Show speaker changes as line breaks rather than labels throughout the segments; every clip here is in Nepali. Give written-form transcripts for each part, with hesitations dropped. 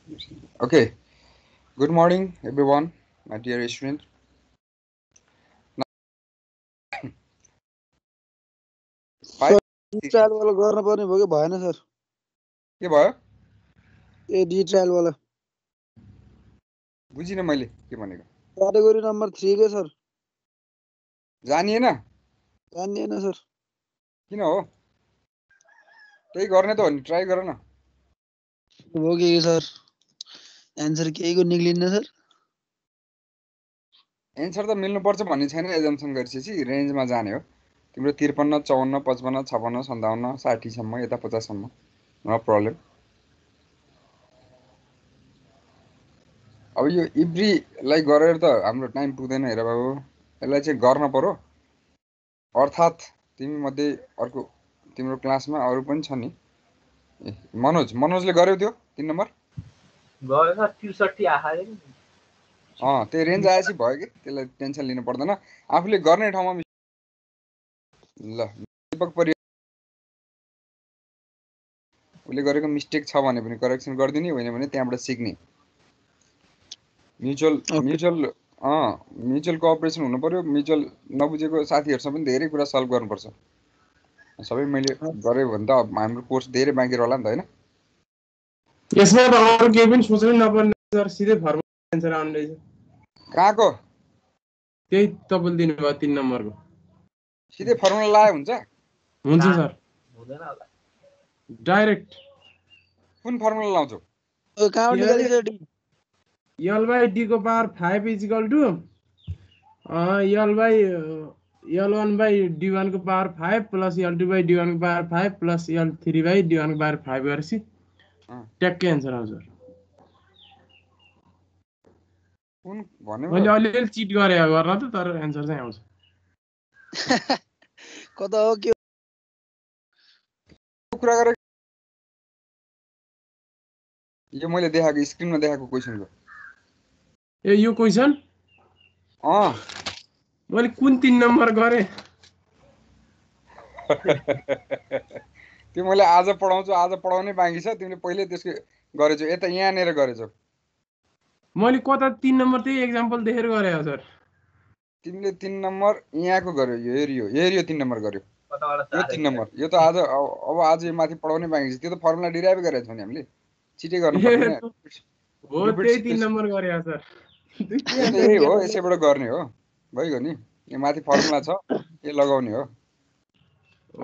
Okay, good morning, everyone, my dear student.
Sir
के
ट्रायल वाला गर्न पर्ने भयो कि भएन सर
भयो
ए डी ट्रायल वाला
बुझिन मैले के भनेको
क्याटेगोरी नम्बर 3 के सर
जानिएन
जानिएन सर
किन हो त्यही गर्ने त हो नि ट्राई गर न
हो कि सर एन्सर केहीको निक्लिन्न सर
एन्सर त मिल्नुपर्छ भन्ने छैन एजम्सन गरिसकेपछि रेन्जमा जाने हो तिम्रो 53 54 55 56 57 60 सम्म यता 50 सम्म नो प्रब्लम अब यो इब्रीलाई गरेर त हाम्रो टाइम पुग्दैन हेर बाबु यसलाई चाहिँ गर्न पर्यो अर्थात् तिमी मध्ये अर्को तिम्रो क्लासमा अरू पनि छ नि ए मनोजले गर्यो त्यो 3 नम्बर
गयो सर 63 आयो नि
त्यो रेन्ज आएपछि भयो कि त्यसलाई टेन्सन लिनु पर्दैन आफूले गर्ने ठाउँमा ल दीपक परियार उसले गरेको मिस्टेक छ भने पनि करेक्सन गरिदिने होइन भने त्यहाँबाट सिक्ने म्युचुअल कोअपरेसन हुनु पर्यो म्युचुअल नबुझेको साथीहरूसँग पनि धेरै कुरा सल्भ गर्नुपर्छ सबै मैले गरेँ भने त हाम्रो कोर्स धेरै बाँकी रहला नि त होइन
यसमा त अरु केही पनि सोच्नै नपर्ने सर सिधै फर्मुला एन्सर आउने रहेछ
कहाँको
त्यही तपाईले दिनुभयो 3 नम्बरको
सिधै फर्मुला लाए हुन्छ
सर
हुँदैन होला
डाइरेक्ट
कुन फर्मुला लाउँछौ
कहाँबाट निकाल्यो sir D
L by D को power 5 equal to L by यल1 बाइ डी1 को पावर 5 प्लस यल2 बाइ डी1 को पावर 5 प्लस यल3 बाइ डी1 को पावर 5 गरेपछि ट्याक्कै एन्सर आउँछ
कुन भन्नु
मैले अलिअलि चिट गरे गर्न त तर एन्सर चाहिँ आउँछ
कता हो के
कुरा गरे यो मैले देखाएको स्क्रिनमा देखाएको क्वेशनको
ए यो क्वेशन मैले कुन 3 नम्बर गरे
त्यो मैले आज पढाउँछु आज पढाउनै बाँकी छ तिमीले पहिले त्यसको गरेछौ यता यहाँनिर गरेछौ
मैले कता 3 नम्बर त्यही एक्जाम्पल देखेर गरे हो सर
तिमीले 3 नम्बर यहाँको गर्यो यो हेरियो 3 नम्बर गर्यो यो 3 नम्बर यो त आज अब आज यो माथि पढाउनै बाँकी छ त्यो त फर्मुला डिराइभ गरेको छौ नि हामीले छिटै गर्नु पर्दैन
हो त्यही 3 नम्बर गरे हो सर
त्यही हो यसैबाट गर्ने हो भइगयो नि यो माथि फर्मुला छ यो लगाउने हो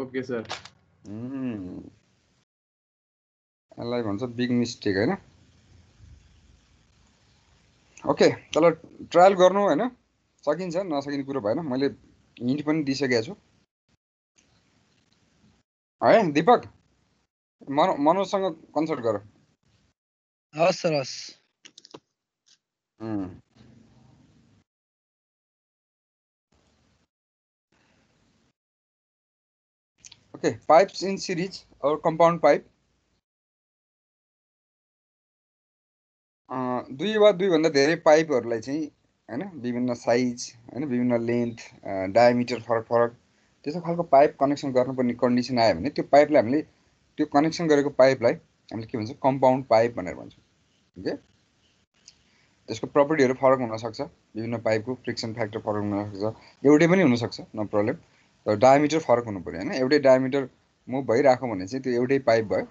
ओके सर
यसलाई भन्छ बिग मिस्टेक हैन ओके तल ट्रायल गर्नु हैन सकिन्छ नसकिने कुरो भएन मैले हिन्ट पनि दिइसकेको छु है दीपक मनोजसँग कन्सल्ट गर
हस् सर हस्
ओके पाइप्स इन सिरिज और कम्पाउन्ड पाइप दुई वा दुईभन्दा धेरै पाइपहरूलाई चाहिँ हैन विभिन्न साइज हैन विभिन्न लेन्थ डायमिटर फरक फरक त्यस्तो खालको पाइप कनेक्सन गर्नुपर्ने कन्डिसन आयो भने त्यो पाइपलाई हामीले त्यो कनेक्सन गरेको पाइपलाई हामीले के भन्छ कम्पाउन्ड पाइप भनेर भन्छौँ ओके त्यसको प्रपर्टीहरू फरक हुनसक्छ विभिन्न पाइपको फ्रिक्सन फ्याक्टर फरक हुनसक्छ एउटै पनि हुनसक्छ नो प्रब्लम तर डायमिटर फरक हुनु पऱ्यो होइन एउटै डायमिटर मुभ भइरहेको भने चाहिँ त्यो एउटै पाइप भयो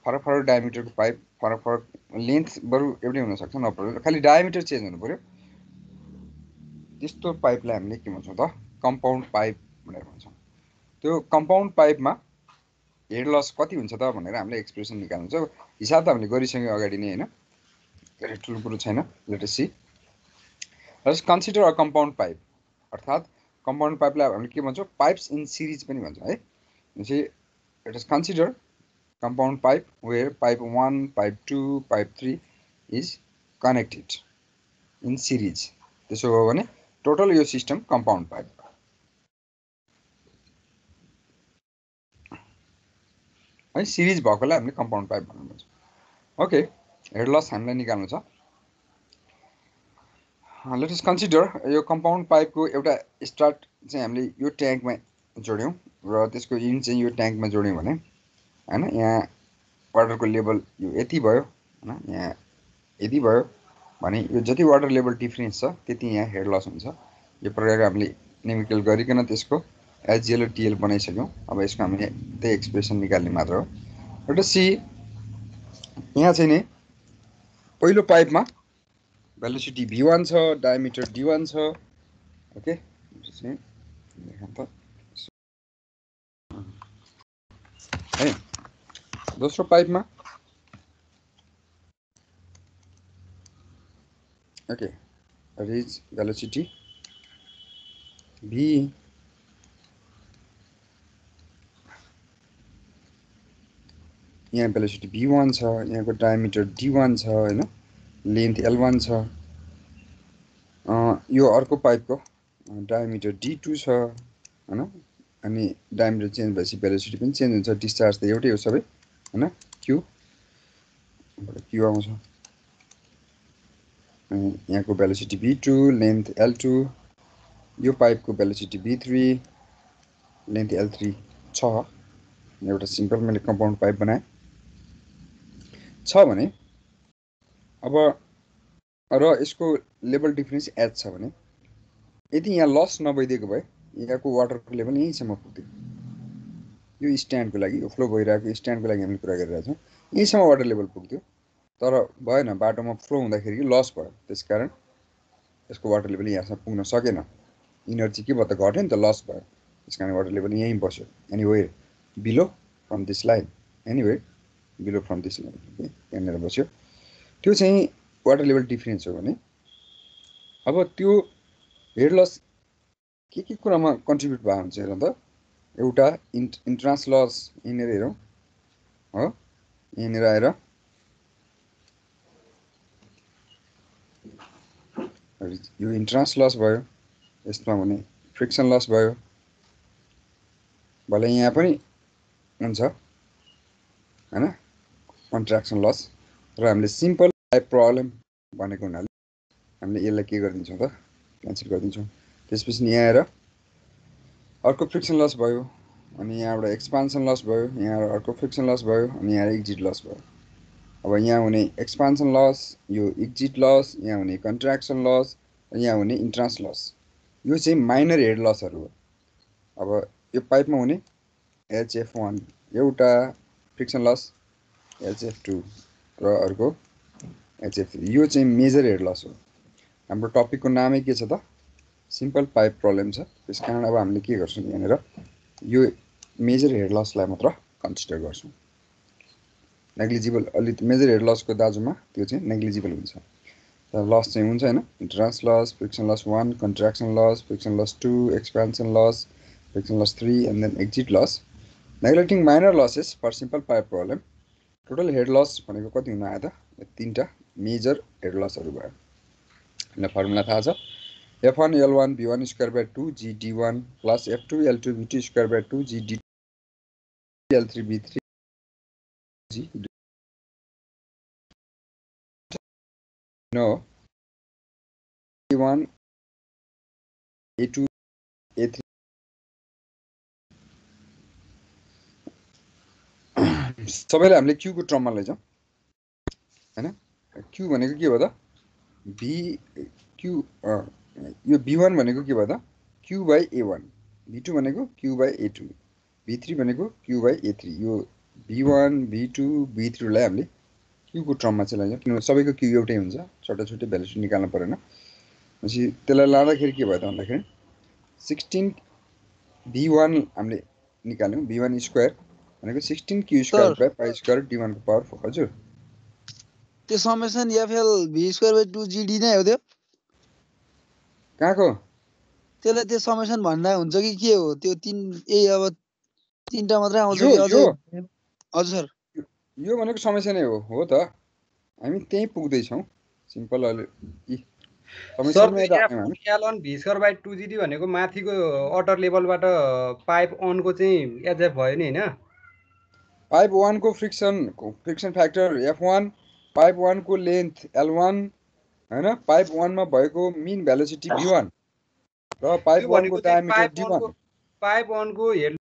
फरक फरक डायमिटरको पाइप फरक फरक लेन्थ बरु एउटै हुनसक्छ नो प्रब्लम खालि डायमिटर चेन्ज हुनु पऱ्यो त्यस्तो पाइपलाई हामीले के भन्छौँ त कम्पाउन्ड पाइप भनेर भन्छौँ त्यो कम्पाउन्ड पाइपमा हेड लस कति हुन्छ त भनेर हामीले एक्सप्रेसन निकाल्नु छ हिसाब त हामीले गरिसक्यौँ अगाडि नै होइन धेरै ठुलो कुरो छैन late us see let's consider a compound pipe अर्थात् कम्पाउन्ड पाइपलाई हामीले के भन्छौँ पाइप्स इन सिरिज पनि भन्छौँ है भनेपछि late us consider compound pipe where pipe 1, pipe 2, pipe 3 is connected in series. त्यसो हो भने टोटल यो सिस्टम कम्पाउन्ड पाइप है सिरिज भएकोलाई हामीले कम्पाउन्ड पाइप भन्नु भन्छौँ ओके हेड लस हामीलाई निकाल्नु छ लेट अस कन्सिडर यो कम्पाउन्ड पाइपको एउटा स्टार्ट चाहिँ हामीले यो ट्याङ्कमा जोड्यौँ र त्यसको इन्ड चाहिँ यो ट्याङ्कमा जोड्यौँ भने हैन यहाँ वाटरको लेभल यो यति भयो हैन यहाँ यदि भयो भने यो जति वाटर लेभल डिफरेन्स छ त्यति यहाँ हेड लस हुन्छ। यो प्रकारले हामीले न्युमेरिकल गरिकन त्यसको एचजिएल र टिएल बनाइसक्यौँ। अब यसको हामीले त्यही एक्सप्रेसन निकाल्ने मात्र हो। एउटा सी यहाँ चाहिँ नि पहिलो पाइपमा भेलोसिटी v1 छ, डायमिटर d1 छ। ओके, है दोस्रो पाइपमा ओके रिज भेलोसिटी v यहाँ भेलोसिटी v1 छ, यहाँको डायमिटर d1 छ हैन, लेन्थ l1 छ। यो अर्को पाइपको डायमिटर d2 छ हैन, अनि डायमिटर चेन्ज भएपछि भेलोसिटी पनि चेन्ज हुन्छ। डिस्चार्ज त एउटै हो सबै हैन, q आउँछ। यहाँको भेलोसिटी v2, लेन्थ l2, यो पाइपको भेलोसिटी v3, लेन्थ l3 छ। एउटा सिम्पल मैले कम्पाउन्ड पाइप बनाएँ छ भने अब र यसको लेभल डिफरेन्स h छ भने यदि यहाँ लस नभइदिएको भए यहाँको वाटरको लेभल यहीँसम्म पुग्थ्यो। यो स्ट्यान्डको लागि, यो फ्लो भइरहेको स्ट्यान्डको लागि हामीले कुरा गरिरहेको छौँ, यहीँसम्म वाटर लेभल पुग्थ्यो। तर भएन, बाटोमा फ्लो हुँदाखेरि लस भयो, त्यसकारण यसको वाटर लेभल यहाँसम्म पुग्न सकेन। इनर्जी के भयो त, घट्यो नि त, लस भयो। त्यसकारण वाटर लेभल यहीँ बस्यो, anyway below from this line, anyway below from this line, यहाँनिर बस्यो। त्यो चाहिँ वाटर लेभल डिफरेन्स हो भने अब त्यो हेड लस के कुरामा कन्ट्रिब्युट भएको हुन्छ हेरौँ त। एउटा इन्ट्रान्स लस यहाँनिर हेरौँ हो, यहाँनिर आएर यो इन्ट्रान्स लस भयो, यसमा भने फ्रिक्सन लस भयो, भले यहाँ पनि हुन्छ हैन, कन्ट्र्याक्सन लस। र हामीले सिम्पल पाइप प्रब्लम भनेको हुनाले हामीले यसलाई के गरिदिन्छौँ त, क्यान्सल गरिदिन्छौँ। त्यसपछि यहाँ आएर अर्को फ्रिक्सन लस भयो, अनि यहाँबाट एक्सपान्सन लस भयो, यहाँ अर्को फ्रिक्सन लस भयो, अनि यहाँ एक्जिट लस भयो। अब यहाँ हुने एक्सपान्सन लस, यो एक्जिट लस, यहाँ हुने कन्ट्र्याक्सन लस, यहाँ हुने इन्ट्रान्स लस, यो चाहिँ माइनर हेड लसहरू हो। अब यो पाइपमा हुने HF1 एउटा फ्रिक्सन लस, HF2 र अर्को HF3, यो चाहिँ मेजर हेड लस हो। हाम्रो टपिकको नामै के छ त, सिम्पल पाइप प्रब्लम छ। त्यसकारण अब हामीले के गर्छौँ, यहाँनिर यो मेजर हेड लसलाई मात्र कन्सिडर गर्छौँ। नेग्लिजिबल, अलि मेजर हेड लसको दाजुमा त्यो चाहिँ नेग्लिजिबल हुन्छ। लस चाहिँ हुन्छ हैन, entrance loss, friction loss 1, contraction loss, friction loss 2, expansion loss, friction loss 3 and then exit loss. Neglecting minor losses for simple pipe problem. Total head loss भनेको कति हुन आयो त, तीनटा मेजर हेड लसहरू भयो। ल फर्मुला थाहा छ, F1 L1 V1 square by 2 G D1 plus F2 L2 V2 square by 2 G D L3 V3 G नो A1 A2 A3 सबैलाई हामीले Q को टर्ममा लैजाउँ हैन। Q भनेको के हो त, VQ यो V1 भनेको के भयो त, Q बाई A1, V2 भनेको Q बाई A2, V3 भनेको Q बाई A3। यो V1 V2 V3 लाई हामीले Q को टर्ममा चाहिँ लैजाउँ, किनभने सबैको Q एउटै हुन्छ, छोटा छोटै भेल्युसिटी निकाल्नु परेन। पछि त्यसलाई लाँदाखेरि के भयो त भन्दाखेरि 16 V1 हामीले निकाल्यौँ, V1 स्क्वायर भनेको 16 Q square by pi square D1 को पावर 4। हजुर,
त्यो summation FL V square by 2 GD नै हो त्यो?
कहाँको?
त्यसलाई त्यो समेसन भन्दा हुन्छ कि के हो त्यो? अब तीनटा मात्रै आउँछ कि अझै? हजुर सर,
यो भनेको समस्या नै हो त, हामी त्यही पुग्दैछौँ। सिम्पल अहिले
L1 V square by 2 GD भनेको माथिको अटर लेभलबाट पाइप अनको चाहिँ एचएफ भयो नि हैन?
पाइप 1 को फ्रिक्सन फ्याक्टर F1, पाइप 1 को लेन्थ L1 हैन, पाइप 1 मा भएको मिन भेलोसिटी V1 र पाइप 1 को डायमिटर D1।
पाइप 1 को हेड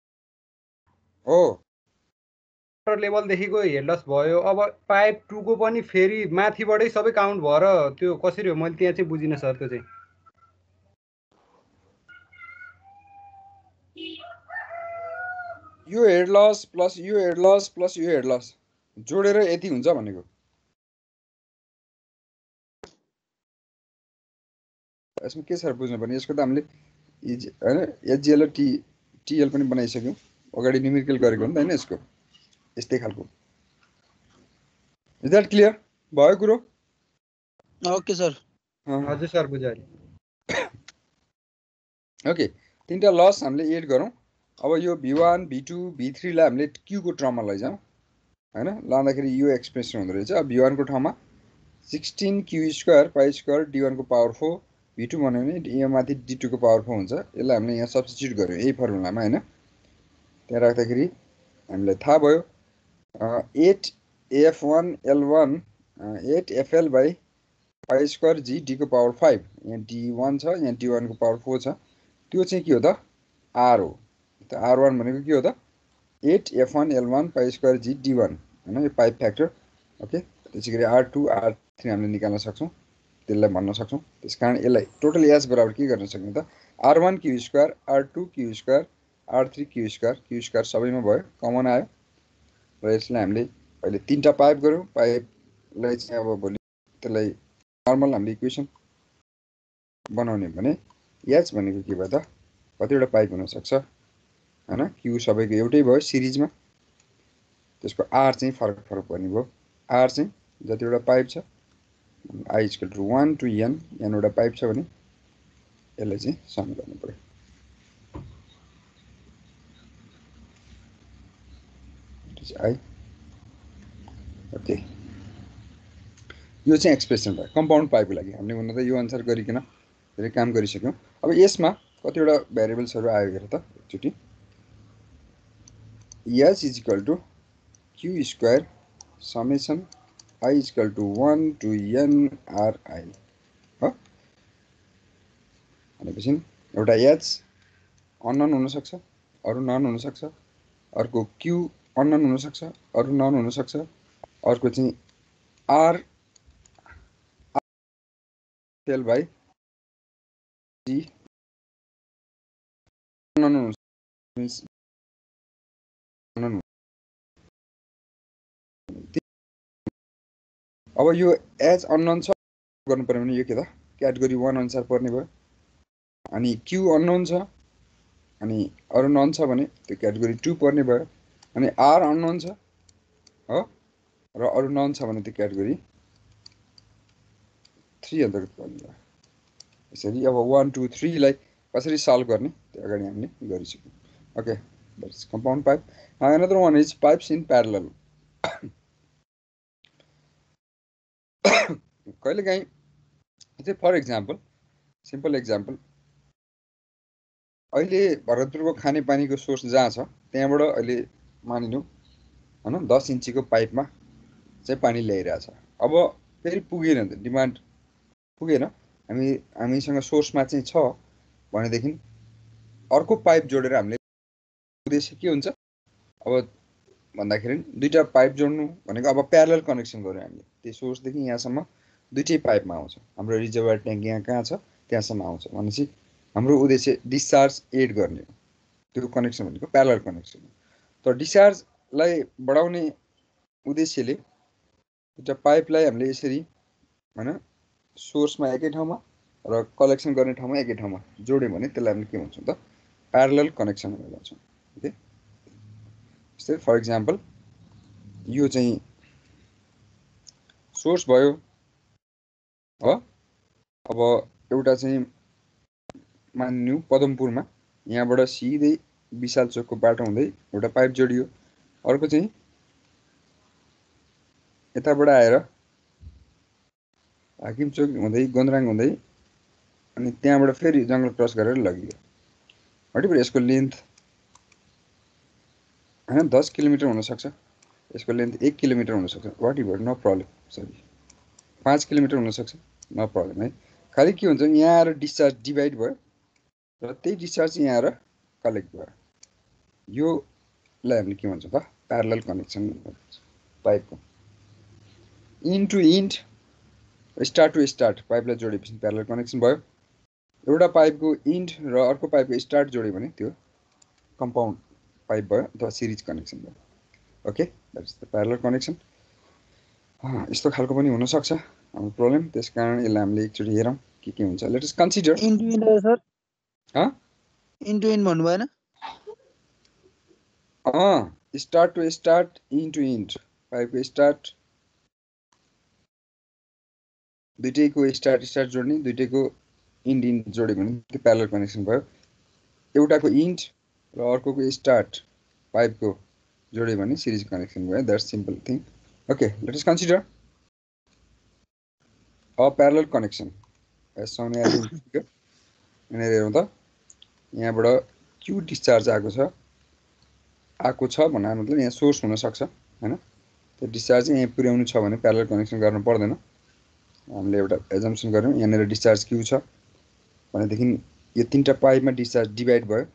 हो,
वाटर लेभलदेखिको हेड लस भयो, अब पाइप 2 को पनि फेरि माथिबाटै सबै काउन्ट भएर त्यो कसरी हो मैले त्यहाँ चाहिँ बुझिनँ सर त्यो चाहिँ।
यो हेड लस प्लस यो हेड लस प्लस यो हेड लस जोडेर यति हुन्छ भनेको। यसमा के छ बुझ्नुपर्ने, यसको त हामीले हैन एचजिएल र टिएल पनि बनाइसक्यौँ, अगाडि न्युमेरिकल गरेको हो नि त हैन। यसको यस्तै खालको। इज द्याट क्लियर भयो कुरो?
Okay sir.
हजुर सर बुझाएँ।
ओके, तीनटा लस हामीले एड गरौँ। अब यो v1 v2 v3 लाई हामीले q को टर्ममा लैजाउँ हैन। लाँदाखेरि यो एक्सप्रेसन हुँदो रहेछ। अब v1 को ठाउँमा 16q² पाई² d1 को पावर 4, v2 भन्यो भने यहाँ माथि d2 को पावर 4 हुन्छ। यसलाई हामीले यहाँ सब्स्टिट्युट गर्यौँ यही फर्मुलामा हैन। त्यहाँ राख्दाखेरि हामीलाई थाहा भयो 8f1 l1 8fl बाई पाई² g d को पावर 5, यहाँ d1 छ, यहाँ d1 को पावर 4 छ। त्यो चाहिँ के हो त r हो। त r1 भनेको के हो त 8f1 l1 पाई² g d1 हैन, यो पाइप फ्याक्टर। ओके, त्यसैगरी r2 r3 हामीले निकाल्न सक्छौँ, त्यसलाई भन्न सक्छौँ। त्यसकारण यसलाई टोटल एच बराबर के गर्न सक्ने त r1 q² r2 q² r3 q² सबैमा भयो, कमन आयो। र यसलाई हामीले अहिले तीनटा पाइप गऱ्यौँ। पाइपलाई चाहिँ अब भोलि त्यसलाई नर्मल हामीले इक्वेसन बनाउने भने एच भनेको के भयो त कतिवटा पाइप हुनसक्छ हैन। क्यू सबैको एउटै भयो सिरिजमा, त्यसको आर चाहिँ फरक फरक पर्ने भयो। आर चाहिँ जतिवटा पाइप छ i = 1 to n, n वटा पाइप छ भने यसलाई चाहिँ सम गर्नु पर्यो। i ओके, यो चाहिँ एक्सप्रेसन भयो कम्पाउन्ड पाइपको लागि। हामीले हुन त यो अनुसार गरिकन धेरै काम गरिसक्यौँ। अब यसमा कतिवटा भेरिएबल्सहरू आयो हेर त एकचोटि। h = q² summation i = 1 to n ri हो। भनेपछि एउटा h अननोन हुनसक्छ, अरू नन हुनसक्छ। अर्को q अननोन हुनसक्छ, अरू नन हुनसक्छ। अर्को चाहिँ r fail by g unknown हुन्छ। अब यो एच अननोन छ गर्नु पर्यो भने यो के त क्याटेगोरी 1 अनुसार पर्ने भयो। अनि क्यू अननोन छ अनि अरू नन छ भने त्यो क्याटेगोरी 2 पर्ने भयो। अनि आर अननोन छ हो र अरू नन छ भने त्यो क्याटेगोरी 3 अन्तर्गत पर्ने भयो। यसरी अब 1 2 3 लाई कसरी सल्भ गर्ने त्यो अगाडि हामीले गरिसक्यौँ। Okay, that's compound pipe. Now another one is pipes in parallel. कहिलेकाहीँ चाहिँ फर इक्जाम्पल, सिम्पल इक्जाम्पल, अहिले भरतपुरको खानेपानीको सोर्स जहाँ छ त्यहाँबाट अहिले मानिलिउँ हैन 10 इन्चीको पाइपमा चाहिँ पानी ल्याइरहेछ। अब फेरि पुगेन, डिमान्ड पुगेन, हामीसँग सोर्समा चाहिँ छ भनेदेखि अर्को पाइप जोडेर हामीले उद्देश्य के हुन्छ अब भन्दाखेरि दुईटा पाइप जोड्नु भनेको अब प्यारलल कनेक्सन गर्यो हामीले। त्यो सोर्सदेखि यहाँसम्म दुईटै पाइपमा आउँछ। हाम्रो रिजर्भर ट्याङ्क यहाँ कहाँ छ त्यहाँसम्म आउँछ भनेपछि हाम्रो उद्देश्य डिस्चार्ज एड गर्ने हो। त्यो कनेक्सन भनेको प्यारलल कनेक्सन हो। तर डिस्चार्जलाई बढाउने उद्देश्यले एउटा पाइपलाई हामीले यसरी हैन सोर्समा एकै ठाउँमा र कलेक्सन गर्ने ठाउँमा एकै ठाउँमा जोड्यो भने त्यसलाई हामीले के भन्छौँ त प्यारलल कनेक्सन भनेर भन्छौँ। ओके, जस्तै फर इक्जाम्पल यो चाहिँ सोर्स भयो हो। अब एउटा चाहिँ मान्यौँ पदमपुरमा, यहाँबाट सिधै विशाल चोकको बाटो हुँदै एउटा पाइप जोडियो। अर्को चाहिँ यताबाट आएर हाकिम चोक हुँदै गोन्द्राङ हुँदै अनि त्यहाँबाट फेरि जङ्गल क्रस गरेर लगियो। भनेपछि यसको लेन्थ हैन 10 किलोमिटर हुनसक्छ, यसको लेन्थ 1 किलोमिटर हुनसक्छ, whatever, no problem. Sorry 5 kilometre हुनसक्छ, नो प्रब्लम है। खालि के हुन्छ यहाँ आएर डिस्चार्ज डिभाइड भयो र त्यही डिस्चार्ज यहाँ आएर कलेक्ट भयो। योलाई हामीले के भन्छौँ त प्यारलल कनेक्सन पाइपको end to end start to start पाइपलाई जोडेपछि प्यारलल कनेक्सन भयो। एउटा पाइपको इन्ड र अर्को पाइपको स्टार्ट जोड्यो भने त्यो कम्पाउन्ड पाइप भयो अथवा सिरिज कनेक्सन भयो। Okay, that is the parallel connection. यस्तो खालको पनि हुनसक्छ हाम्रो प्रब्लम, त्यस कारण यसलाई हामीले एकचोटि हेरौँ के हुन्छ। Let us consider
end to end हो सर,
हाँ
इन टु इन भन्नु भएन?
Start to start, end to end, पाइपको स्टार्ट दुईटैको स्टार्ट जोड्ने, दुईटैको इन्ड जोड्यो भने त्यो प्यारलल कनेक्सन भयो। एउटाको इन्ड र अर्कोको स्टार्ट पाइपको जोड्यो भने सिरिज कनेक्सन भयो। That's simple thing. Okay, let us consider a parallel connection as shown as in figure. यहाँनिर हेरौँ त, यहाँबाट क्यु डिस्चार्ज आएको छ भन्नाले मतलब यहाँ सोर्स हुनसक्छ होइन। त्यो डिस्चार्ज यहाँ पुर्याउनु छ भने प्यारलल कनेक्सन गर्नु पर्दैन। हामीले एउटा एजम्सन गऱ्यौँ यहाँनिर डिस्चार्ज क्यु छ भनेदेखि यो तीनटा पाइपमा डिस्चार्ज डिभाइड भयो।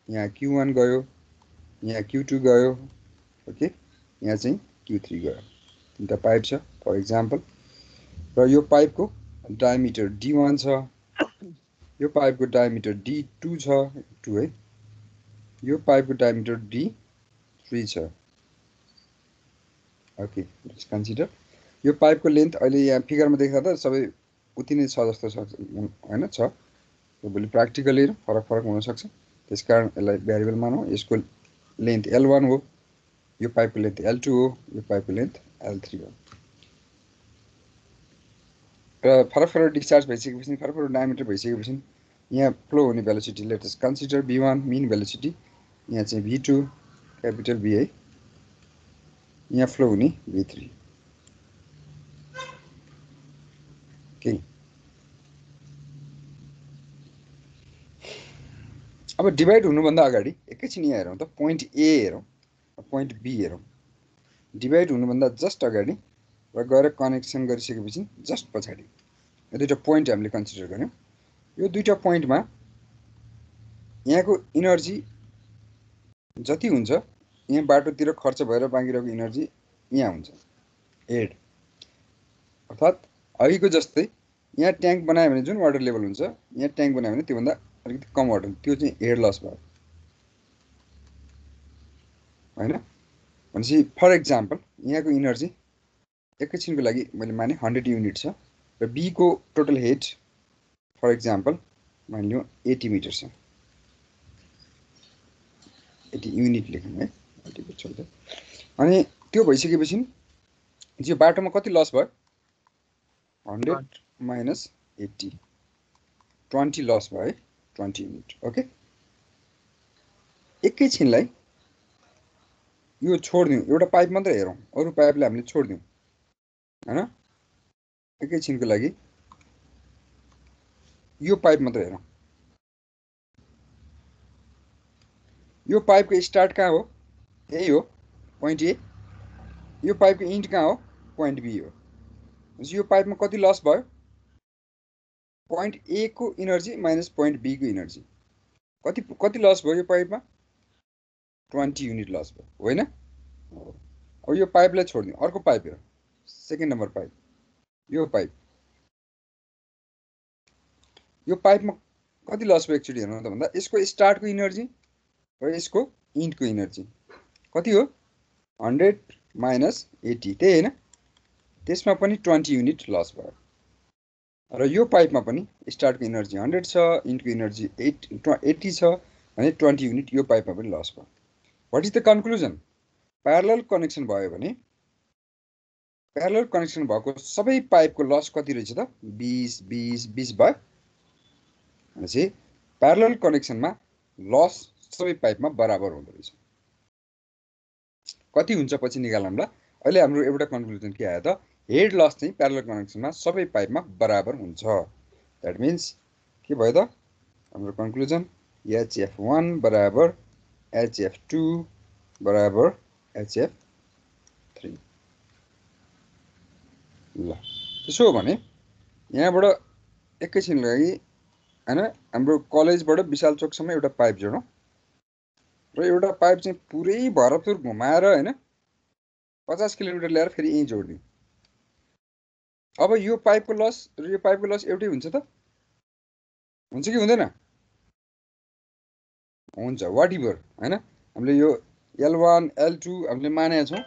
यहाँ Q1 गयो, यहाँ Q2 गयो, ओके, यहाँ चाहिँ Q3 गयो। तीनटा पाइप छ फर इक्जाम्पल, र यो पाइपको डायमिटर D1 छ, यो पाइपको डायमिटर D2 छ, 2 है, यो पाइपको डायमिटर D3 छ। ओके, लेट्स कन्सिडर यो पाइपको लेन्थ अहिले यहाँ फिगरमा देख्दा त सबै उति नै छ जस्तो छ होइन, छ। भोलि प्र्याक्टिकली फरक हुनसक्छ, त्यस कारण यसलाई भ्यारिएबल मानौँ। यसको लेन्थ L1 हो, यो पाइपको लेन्थ L2 हो, यो पाइपको लेन्थ L3 हो। र फरक डिस्चार्ज भइसकेपछि, फरक डायमिटर भइसकेपछि यहाँ फ्लो हुने velocity let us consider V1 mean velocity, यहाँ चाहिँ V2 क्यापिटल V है, यहाँ फ्लो हुने V3। ओके, अब डिभाइड हुनुभन्दा अगाडि एकैछिन यहाँ हेरौँ त, पोइन्ट A हेरौँ, पोइन्ट B हेरौँ। डिभाइड हुनुभन्दा जस्ट अगाडि र गएर कनेक्सन गरिसकेपछि जस्ट पछाडि यो दुईटा पोइन्ट हामीले कन्सिडर गऱ्यौँ। यो दुईटा पोइन्टमा यहाँको इनर्जी जति हुन्छ यहाँ बाटोतिर खर्च भएर बाँकी रहेको इनर्जी यहाँ हुन्छ हेड, अर्थात् अघिको जस्तै यहाँ ट्याङ्क बनायो भने जुन वाटर लेभल हुन्छ, यहाँ ट्याङ्क बनायो भने त्योभन्दा अलिकति कम वाटर, त्यो चाहिँ हेड लस भयो होइन। भनेपछि फर इक्जाम्पल यहाँको इनर्जी एकैछिनको लागि मैले माने 100 युनिट छ र B को टोटल हेड फर इक्जाम्पल मानिलिउँ 80 मिटर छ, 80 युनिट लेखौँ है, 80 छोड्दै। अनि त्यो भइसकेपछि यो बाटोमा कति लस भयो, 100 माइनस 80, 20 लस भयो है, 20 युनिट। ओके, एकैछिनलाई यो छोडिदिउँ, एउटा पाइप मात्रै हेरौँ, अरू पाइपलाई हामीले छोडिदिउँ होइन। एकैछिनको लागि यो पाइप मात्रै हेरौँ। यो पाइपको स्टार्ट कहाँ हो, यही हो पोइन्ट A, यो पाइपको इन्ड कहाँ हो, पोइन्ट B हो। यो पाइपमा कति लस भयो, पोइन्ट A को इनर्जी माइनस पोइन्ट B को इनर्जी, कति लस भयो यो पाइपमा, 20 युनिट लस भयो होइन। अब यो पाइपलाई छोडिदिउँ, अर्को पाइप हेरौँ, सेकेन्ड नम्बर पाइप, यो पाइपमा कति लस भयो एकचोटि हेर्नु त भन्दा यसको स्टार्टको इनर्जी र यसको इन्डको इनर्जी कति हो, 100 माइनस 80, त्यही होइन। त्यसमा पनि 20 युनिट लस भयो। र यो पाइपमा पनि स्टार्टको इनर्जी 100 छ, इन्डको इनर्जी 80 छ भने 20 युनिट यो पाइपमा पनि लस भयो। What is the conclusion, parallel connection भयो भने प्यारलल कनेक्सन भएको सबै पाइपको लस कति रहेछ त, 20 भयो। भनेपछि प्यारलल कनेक्सनमा लस सबै पाइपमा बराबर हुँदो रहेछ। कति हुन्छ पछि निकालौँला। अहिले हाम्रो एउटा कन्क्लुजन के आयो त, हेड लस चाहिँ प्यारलल कनेक्सनमा सबै पाइपमा बराबर हुन्छ। द्याट मिन्स के भयो त हाम्रो कन्क्लुजन, HF1 बराबर HF2 बराबर HF3। ल त्यसो हो भने यहाँबाट एकैछिन लागि होइन हाम्रो कलेजबाट विशाल चोकसम्म एउटा पाइप जोडौँ र एउटा पाइप चाहिँ पुरै भरतपुर घुमाएर होइन 50 किलोमिटर ल्याएर फेरि यहीँ जोड्दिउँ। अब यो पाइपको लस र यो पाइपको लस एउटै हुन्छ त? हुन्छ कि हुँदैन? हुन्छ, वाट इभर होइन। हामीले यो L1 L2 हामीले मानेका छौँ।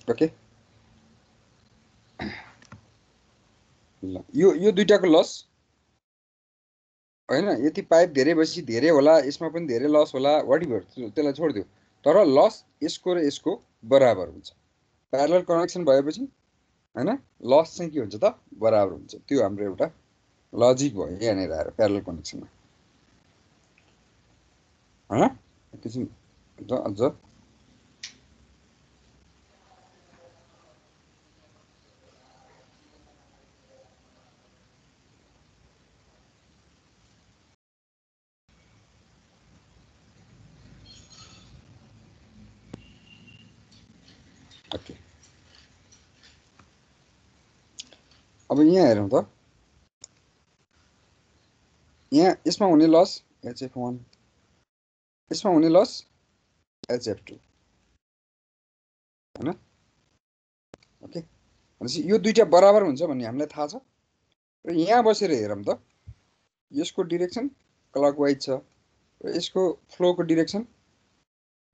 ओके, ल यो दुईटाको लस होइन। यति पाइप धेरै भएपछि धेरै होला, यसमा पनि धेरै लस होला, वाट इभर, त्यसलाई छोडिदियो। तर लस यसको र यसको बराबर हुन्छ। प्यारलल कनेक्सन भएपछि होइन लस चाहिँ के हुन्छ त? बराबर हुन्छ। त्यो हाम्रो एउटा लजिक भयो यहाँनिर आएर प्यारलल कनेक्सनमा होइन। एकैछिन अझ ओके। अब यहाँ हेरौँ त, यहाँ यसमा हुने लस HF1, यसमा हुने लस HF2 होइन। ओके, भनेपछि यो दुईटा बराबर हुन्छ भन्ने हामीलाई थाहा छ। र यहाँ बसेर हेरौँ त, यसको डिरेक्सन क्लकवाइज छ र यसको फ्लोको डिरेक्सन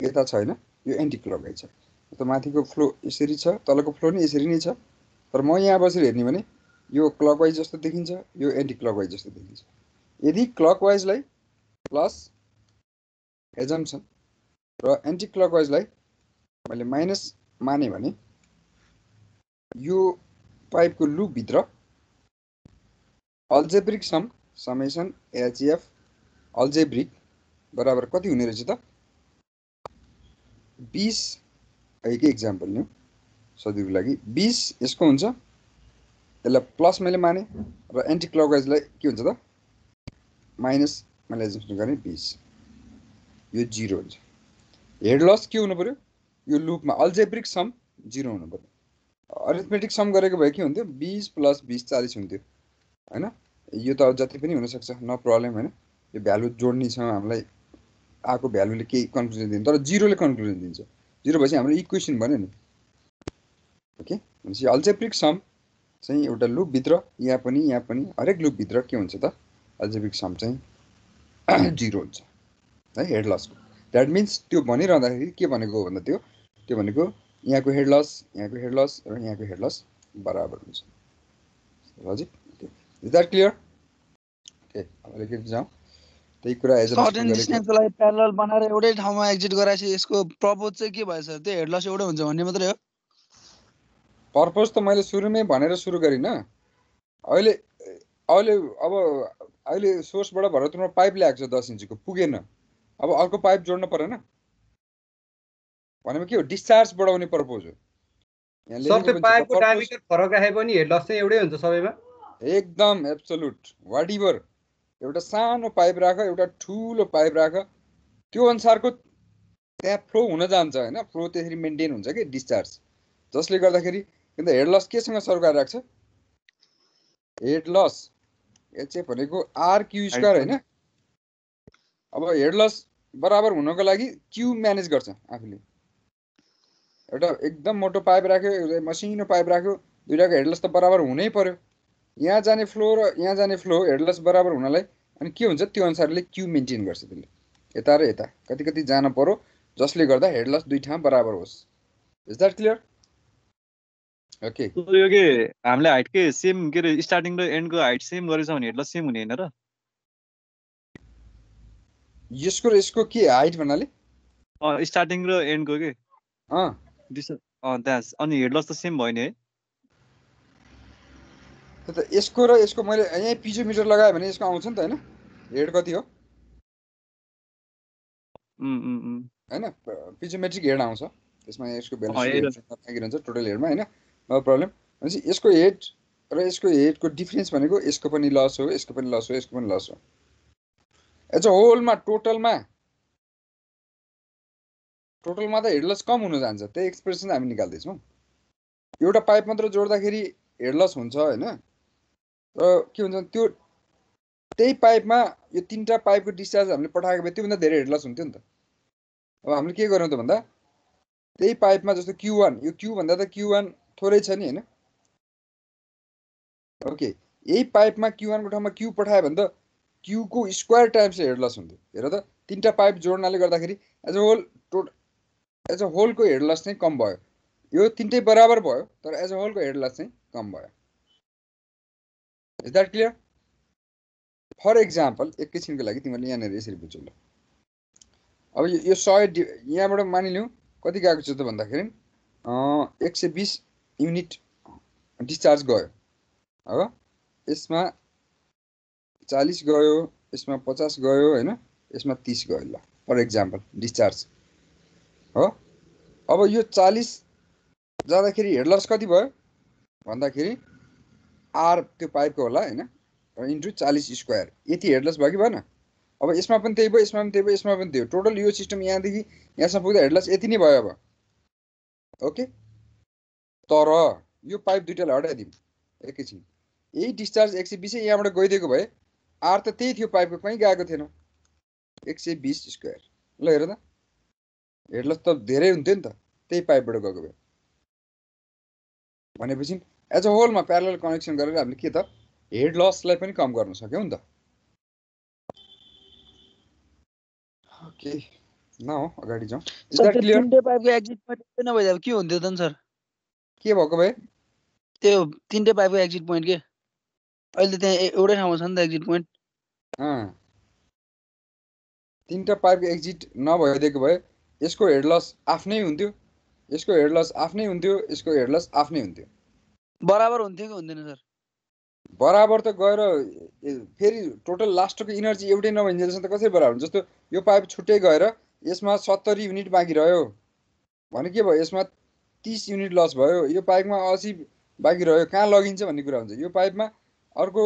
यता छैन, यो एन्टी क्लकवाइज छ। त माथिको फ्लो यसरी छ, तलको फ्लो नि यसरी नै छ। तर म यहाँ बसेर हेर्ने भने यो क्लकवाइज जस्तो देखिन्छ, यो एन्टी क्लकवाइज जस्तो देखिन्छ। यदि क्लकवाइजलाई प्लस एजम्सन र एन्टी क्लकवाइजलाई मैले माइनस माने भने यो पाइपको लुपभित्र अल्जेब्रिक समेसन HF अल्जेब्रिक बराबर कति हुने रहेछ त? 20, यही इक्जाम्पल लिउँ सजिलोको लागि। 20 यसको हुन्छ, यसलाई प्लस मैले माने, र एन्टी क्लकवाइजलाई के हुन्छ त? माइनस मैले एजम्सन गरेँ 20, यो 0 हुन्छ। हेड लस के हुनु पर्यो? यो लुपमा अल्जेब्रिक सम 0 हुनु पर्यो। अरिथमेटिक सम गरेको भए के हुन्थ्यो? 20 + 20 40 हुन्थ्यो होइन। यो त जति पनि हुनसक्छ, नो प्रब्लम होइन। यो भ्यालु जोड्ने छ, हामीलाई आएको भ्यालुले केही कन्क्लुजन दिन्छ, तर 0ले कन्क्लुजन दिन्छ। 0 भएपछि हाम्रो इक्वेसन बन्यो नि। ओके, भनेपछि अल्जेब्रिक सम चाहिँ एउटा लुपभित्र यहाँ पनि हरेक लुपभित्र के हुन्छ त? अल्जेब्रिक सम चाहिँ 0 हुन्छ है हेड लसको। द्याट मिन्स त्यो भनिरहँदाखेरि के भनेको हो भन्दा त्यो भनेको यहाँको हेड लस, यहाँको हेड लस र यहाँको हेड लस बराबर हुन्छ। Logic is that clear? Okay, अब अलिकति जाउँ त्यही कुरा एजम्सन
सर्टेन
गरेको।
डिस्टेन्सको लागि प्यारलल बनाएर एउटै ठाउँमा एक्जिट गराएपछि यसको प्रपोज चाहिँ के भएछ? त्यो हेड लस एउटै हुन्छ भन्ने मात्रै हो?
पर्पज त मैले सुरुमै भनेर सुरु गरिनँ। अहिले अहिले सोर्सबाट भरतपुरमा पाइप ल्याएको छ 10 इन्चको, पुगेन। अब अर्को पाइप जोड्नु परेन भनेमा के हो? डिस्चार्ज बढाउने पर्पज हो। यहाँ
सर त्यो
लेखेको
पाइपको
पनि छ
डायमिटर फरक राखे पनि हेड लस चाहिँ एउटै हुन्छ सबैमा?
एकदम एब्सोल्युट वाट इभर। एउटा सानो पाइप राख, एउटा ठुलो पाइप राख, त्यो अनुसारको त्यहाँ फ्लो हुन जान्छ होइन। फ्लो त्यसरी मेन्टेन हुन्छ कि डिस्चार्ज, जसले गर्दाखेरि किन हेड लस केसँग सरकार राख्छ? हेड लस HF भनेको RQ² होइन। अब हेड लस बराबर हुनको लागि क्यु म्यानेज गर्छ आफूले। एउटा एकदम मोटो पाइप राख्यो, एउटा मसिनो पाइप राख्यो, दुइटाको हेड लस त बराबर हुनै पर्यो। यहाँ जाने फ्लो र यहाँ जाने फ्लो हेड लस बराबर हुनलाई अनि के हुन्छ? त्यो अनुसारले क्यु मेन्टेन गर्छ त्यसले। यता र यता कति कति जान पर्यो, जसले गर्दा हेड लस दुई ठाउँ बराबर होस्। Is that clear? ओके,
यो के हामीले हाइट के सेम के अरे स्टार्टिङ र एन्डको हाइट सेम गरेछ भने हेड लस सेम हुने हैन र?
यसको र यसको के हाइट भन्नाले?
स्टार्टिङ र एन्डको के
अँ
अनि हेड लस त सेम भयो नि है?
त यसको र यसको मैले यहीँ पिजोमिटर लगाएँ भने यसको आउँछ नि त हैन? हेड कति हो हैन? पिजोमेट्रिक हेड आउँछ त्यसमा, यसको भेलोसिटी लागिरहन्छ टोटल हेडमा हैन? No problem. भनेपछि यसको हेड र यसको हेडको डिफरेन्स भनेको यसको पनि लस हो, यसको पनि लस हो, यसको पनि लस हो। एज अ होलमा टोटलमा त हेड लस कम हुन जान्छ, त्यही एक्सप्रेसन हामी निकाल्दैछौँ। एउटा पाइप मात्र जोड्दाखेरि हेड लस हुन्छ हैन? र के हुन्छ त्यो त्यही पाइपमा यो तीनटा पाइपको डिस्चार्ज हामीले पठाएको भए त्योभन्दा धेरै हेड लस हुन्थ्यो नि त। अब हामीले के गर्यौँ त भन्दा त्यही पाइपमा जस्तो Q1, यो Q भन्दा त Q1 थोरै छ नि हैन? ओके, यही पाइपमा Q1 को ठाउँमा Q पठायो भने त Q को स्क्वायर टाइम्स हेड लस हुन्थ्यो। हेर त, तीनटा पाइप जोड्नाले गर्दाखेरि एज अ होलको हेड लस चाहिँ कम भयो। यो तीनटै बराबर भयो तर एज अ होलको हेड लस चाहिँ कम भयो। Is that clear? For example एकैछिनको लागि तिमीहरूले यहाँनिर यसरी बुझ्यौ ल। अब यो 100 यहाँबाट मानिलिउँ कति गएको छ त भन्दाखेरि 120 युनिट डिस्चार्ज गयो। अब यसमा 40 गयो, यसमा 50 गयो हैन? यसमा 30 गयो ल फर एक्जाम्पल डिस्चार्ज हो। अब यो 40 जाँदाखेरि हेड लस कति भयो भन्दाखेरि आर त्यो पाइपको होला हैन? इन्टु 40 स्क्वायर, यति हेड लस भयो कि भएन? अब यसमा पनि त्यही भयो, यसमा पनि त्यही भयो, यसमा पनि त्यही। टोटल यो सिस्टम यहाँदेखि यहाँसम्म पुग्दा हेड लस यति नै भयो अब। ओके, तर यो पाइप दुईटालाई हटाइदिउँ एकैछिन। यही डिस्चार्ज 120 यहाँबाट गइदिएको भए आर त त्यही थियो पाइपको, कहीँ गएको थिएन। 120 स्क्वायर ल हेर त, हेड लस त धेरै हुन्थ्यो नि त त्यही पाइपबाट गएको भए। भनेपछि एज अ होलमा प्यारलल कनेक्सन गरेर हामीले के त हेड लसलाई पनि कम गर्न सक्यौँ नि त। ओके, नाउ अगाडि जाउँ। Is that clear?
तीनटै पाइपको एक्जिट पोइन्ट नभइदियो के हुन्थ्यो त नि सर?
के भएको भए?
त्यो तीनटै पाइपको एक्जिट पोइन्ट के अहिले त्यहाँ एउटै ठाउँमा छ नि त एक्जिट पोइन्ट।
तीनटा पाइपको एक्जिट नभइदिएको भए यसको हेड लस आफ्नै हुन्थ्यो, यसको हेड लस आफ्नै हुन्थ्यो, यसको हेड लस आफ्नै हुन्थ्यो।
बराबर हुन्थ्यो कि हुँदैन सर?
बराबर त गएर फेरि टोटल लास्टको इनर्जी एउटै नभइन्जेलसम्म त कसरी बराबर हुन्छ? जस्तो यो पाइप छुट्टै गएर यसमा 70 युनिट बाँकी रह्यो भने के भयो? यसमा 30 युनिट लस भयो, यो पाइपमा 80 बाँकी रह्यो, कहाँ लगिन्छ भन्ने कुरा हुन्छ। यो पाइपमा अर्को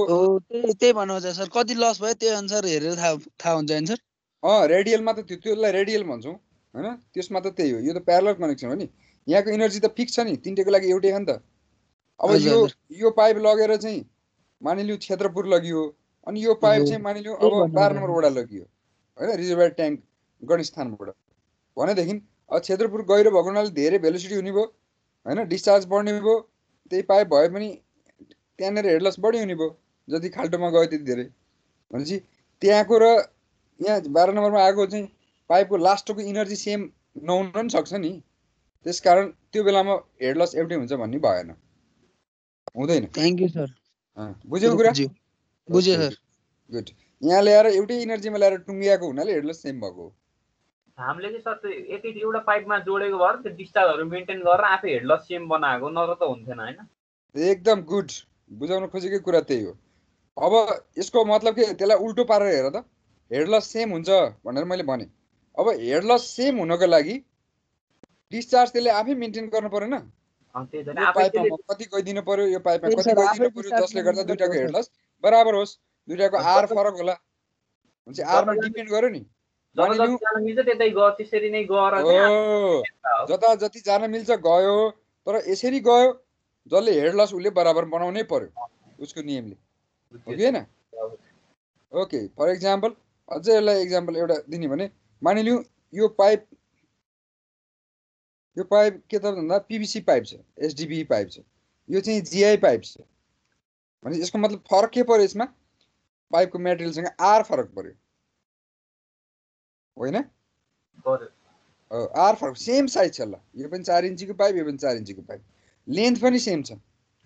त्यही भन्नु खोजेँ सर, कति लस भयो त्यही अनुसार हेरेर थाहा हुन्छ होइन सर?
रेडियलमा त त्यसलाई रेडियल भन्छौँ हैन? त्यसमा त त्यही हो, यो त प्यारलल कनेक्सन हो नि। यहाँको इनर्जी त फिक्स छ नि, तीनटैको लागि एउटै हो नि त। अब यो पाइप लगेर चाहिँ मानिलिउँ क्षेत्रपुर लगियो, अनि यो पाइप चाहिँ मानिलिउँ अब 12 नम्बर वडा लगियो हैन? रिजर्भर ट्याङ्क गणेशस्थानबाट भनेदेखि अब क्षेत्रपुर गहिरो भएको हुनाले धेरै भेलोसिटी हुने भयो हैन? डिस्चार्ज बढ्ने भयो। त्यही पाइप भए पनि त्यहाँनिर हेड लस बढी हुने भयो, जति खाल्टोमा गयो त्यति धेरै। भनेपछि त्यहाँको र यहाँ 12 नम्बरमा आएको चाहिँ पाइपको लास्टको इनर्जी सेम नहुन पनि सक्छ नि। त्यसकारण त्यो बेलामा हेड लस एउटै हुन्छ भन्ने भएन, हुँदैन।
Thank you sir.
बुझ्यौ कुरा?
बुझ्यो सर।
गुड। यहाँ ल्याएर एउटै इनर्जीमा ल्याएर टुङ्गिएको हुनाले हेड लस सेम भएको हो।
हामीले चाहिँ सर त्यो यति एउटा पाइपमा जोडेको भएर त्यो डिस्चार्जहरू मेन्टेन गरेर आफै हेड लस सेम बनाएको, नत्र त हुन्थेन हैन?
एकदम गुड, बुझाउन खोजेकै कुरा त्यही हो। अब यसको मतलब के? त्यसलाई उल्टो पारेर हेर त, हेड लस सेम हुन्छ भनेर मैले भने। अब हेड लस सेम हुनको लागि डिस्चार्ज त्यसले आफै मेन्टेन गर्नु परेन? यो पाइपमा म कति गइदिनु पर्यो, यो पाइपमा कति गइदिनु पर्यो, जसले गर्दा दुईटाको हेड लस बराबर होस्, दुईटाको आर फरक होला। भनेपछि आरमा डिपेन्ड गर्यो नि। जता जति जान मिल्छ गयो, तर यसरी गयो जसले हेड लस उसले बराबर बनाउनै पर्यो उसको नियमले, हो कि होइन? ओके, फर एक्जाम्पल अझै यसलाई एक्जाम्पल एउटा दिने भने मानिलिउँ यो पाइप के त भन्दा पिभिसी पाइप छ, एसडिबी पाइप छ, यो चाहिँ जिआई पाइप छ। भने यसको मतलब फरक के पर्यो? यसमा पाइपको मेटेरियलसँग आर फरक पर्यो होइन? आर फरक सेम साइज छ ल यो पनि 4 इन्चीको पाइप यो पनि 4 इन्चीको पाइप लेन्थ पनि सेम छ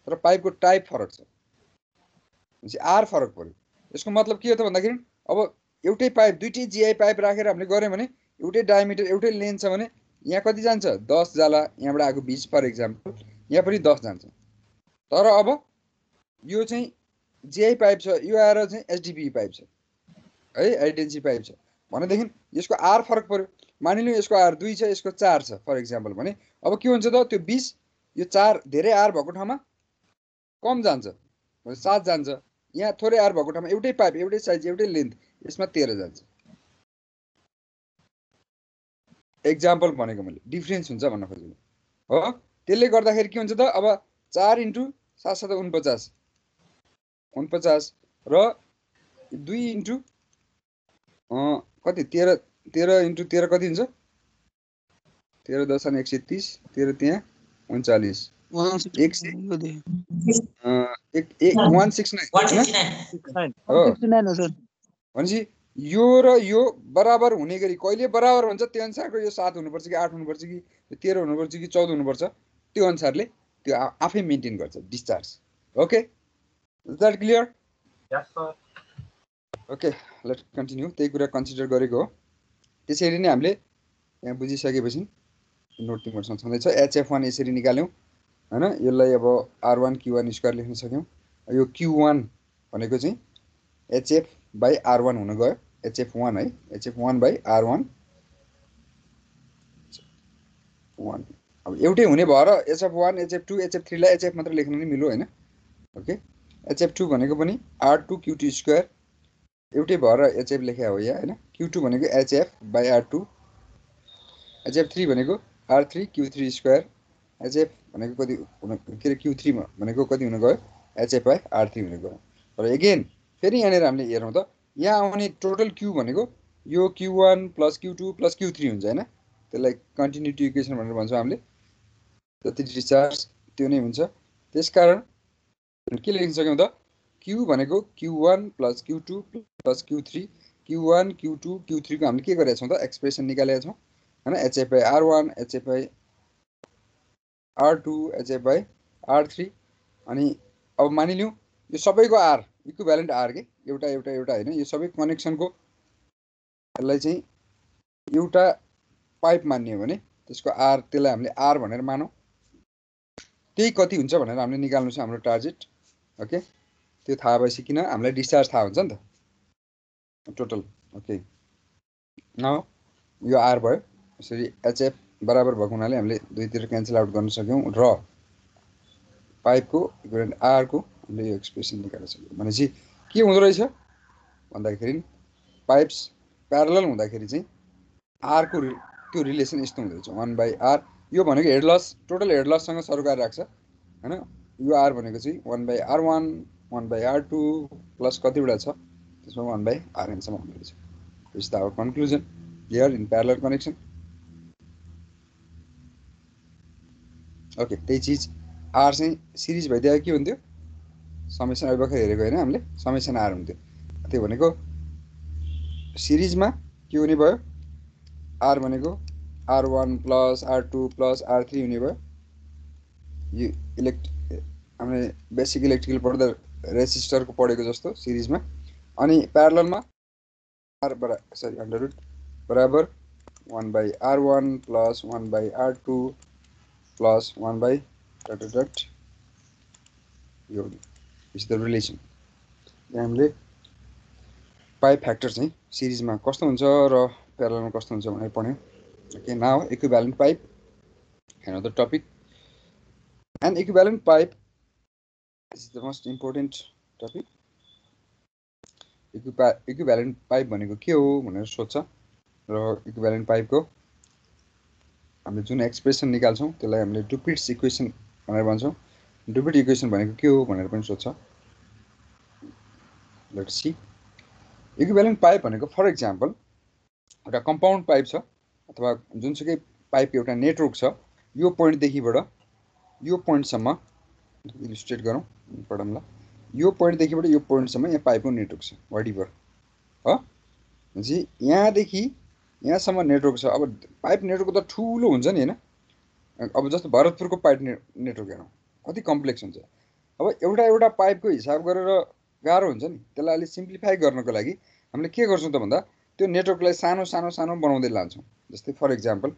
तर पाइपको टाइप फरक छ भनेपछि आर फरक पर्यो यसको मतलब के हो त भन्दाखेरि अब एउटै पाइप दुईटै जीआई पाइप राखेर हामीले गर्यौं भने एउटै डायमिटर एउटै लेन्थ छ भने यहाँ कति जान्छ 10 जाला यहाँबाट आएको 20 फर एक्जाम्पल यहाँ पनि 10 जान्छ तर अब यो चाहिँ जीआई पाइप छ यो आएर चाहिँ एसडिपी पाइप छ है आइडेन्सी पाइप छ भनेदेखि यसको आर फरक पर्यो मानिलिउँ यसको आर 2 छ यसको 4 छ फर एक्जाम्पल भने अब के हुन्छ त त्यो 20 यो 4 धेरै आर भएको ठाउँमा कम जान्छ 7 जान्छ यहाँ थोरै आर भएको ठाउँमा एउटै पाइप एउटै साइज एउटै लेन्थ यसमा 13 जान्छ एक्जाम्पल भनेको मैले डिफरेन्स हुन्छ भन्न खोजेको हो त्यसले गर्दाखेरि के हुन्छ त अब 4 इन्टु 7 7 49 49 र 2 इन्टु कति 13 इन्टु 13 कति हुन्छ 13 10 अनि 130 13 त्यहाँ 39 भनेपछि यो र यो बराबर हुने गरी कहिले बराबर हुन्छ त्यो अनुसारको यो 7 हुनुपर्छ कि 8 हुनुपर्छ कि 13 हुनुपर्छ कि 14 हुनुपर्छ त्यो अनुसारले त्यो आफै मेन्टेन गर्छ discharge okay is that clear
yes sir
okay let continue त्यही कुरा कन्सिडर गरेको हो त्यसरी नै हामीले यहाँ बुझिसकेपछि नोट तिमीहरुसँग छँदैछ HF1 यसरी निकाल्यौं हैन यसलाई अब R1 Q1 स्क्वायर लेख्न सक्यौं यो Q1 भनेको चाहिँ HF by R1 हुन गयो HF1 है HF1 by R1 1 अब एउटै हुने भएर HF1 HF2 HF3 लाई HF मात्र लेख्न नि मिल्यो हैन ओके HF2 भनेको पनि R2 Q2 स्क्वायर एउटै भएर HF लेख्या हो यहाँ हैन Q2 भनेको HF by R2 HF3 भनेको R3 Q3 स्क्वायर HF भनेको कति हुन के Q3 भनेको कति हुन गयो HF by R3 हुन गयो र अगेन फेरि यहाँनिर हामीले हेरौँ त यहाँ आउने टोटल Q भनेको यो Q1 + Q2 + Q3 हुन्छ हैन त्यसलाई कन्टिन्युटी इक्वेसन भनेर भन्छौँ हामीले जति डिस्चार्ज त्यो नै हुन्छ त्यसकारण के लेख्न सक्यौं त Q भनेको Q1 + Q2 + Q3 Q1 Q2 Q3 को हामीले के गरेका छौं त एक्सप्रेसन निकालेका छौं हैन HF by R1 HF by R2 HF by R3 अनि अब मानिलिउँ यो सबैको R इक्विभ्यालेन्ट R के एउटा एउटा एउटा हैन यो सबै कनेक्सनको यसलाई चाहिँ एउटा पाइप मान्ने हो भने त्यसको R त्यसलाई हामीले R भनेर मानौं त्यही कति हुन्छ भनेर हामीले निकाल्नु छ हाम्रो टार्गेट ओके त्यो थाहा भएपछि किन हामीलाई डिस्चार्ज थाहा हुन्छ नि त टोटल ओके नाउ यो R भयो यसरी HF बराबर भएको हुनाले हामीले दुईतिर क्यान्सल आउट गर्न सक्यौं र पाइपको इक्विभ्यालेन्ट R को हामीले यो एक्सप्रेसन निकाल्न सक्यौं भनेपछि के हुँदो रहेछ भन्दाखेरि पाइप्स प्यारलल हुँदाखेरि चाहिँ R को त्यो रिलेसन यस्तो हुँदो रहेछ 1/R यो भनेको head loss total head loss सँग सरोकार राख्छ हैन यो R भनेको चाहिँ 1/R1 1/R2 प्लस कतिवटा छ त्यसमा 1/Rn सम्म हुँदो रहेछ this is our conclusion here in parallel connection okay त्यही चीज R चाहिँ सिरिज भइदिए के हुन्थ्यो समेसन अब भर्खर हेरेको हैन हामीले समेसन R हुन्थ्यो त्यो भनेको सिरिजमा के हुने भयो R भनेको R1 + R2 + R3 हुने भयो यो हामीले बेसिक इलेक्ट्रिकल पढ्दा रेजिस्टरको पढेको जस्तो सिरिजमा अनि प्यारललमा R बराबर 1/R1 + 1/R2 + 1/... यो इज द रिलेसन हामीले पाइप फ्याक्टर चाहिँ सिरिजमा कस्तो हुन्छ र प्यारललमा कस्तो हुन्छ भनेर पढ्यौं okay now equivalent pipe another topic and equivalent pipe is the most important topic equivalent pipe भनेको के हो भनेर सोध्छ र इक्विभ्यालेन्ट पाइपको हामीले जुन एक्सप्रेसन निकाल्छौं त्यसलाई हामीले डुपिट्स इक्वेसन भनेर भन्छौं डुपिट इक्वेसन भनेको के हो भनेर पनि सोध्छ लेट्स सी इक्विभ्यालेन्ट पाइप भनेको फर एक्जाम्पल एउटा कम्पाउन्ड पाइप छ अथवा जुनसुकै पाइप एउटा नेटवर्क छ यो पोइन्ट देखिबाट यो पोइन्ट सम्म इलिस्ट्रेट गरौँ पढौँला यो पोइन्ट देखिबाट यो पोइन्ट सम्म यहाँ पाइपको नेटवर्क छ वाइडीभर हो भनेपछि यहाँ देखि यहाँसम्म नेटवर्क छ। अब पाइप नेटवर्क त ठुलो हुन्छ नि होइन। अब जस्तो भरतपुरको पाइप नेटवर्क हेरौँ कति कम्प्लेक्स हुन्छ। अब एउटा पाइपको हिसाब गरेर गाह्रो हुन्छ नि। त्यसलाई अलिक सिम्प्लिफाई गर्नको लागि हामीले के गर्छौँ त भन्दा त्यो नेटवर्कलाई सानो सानो सानो बनाउँदै लान्छौँ। जस्तै फर इक्जाम्पल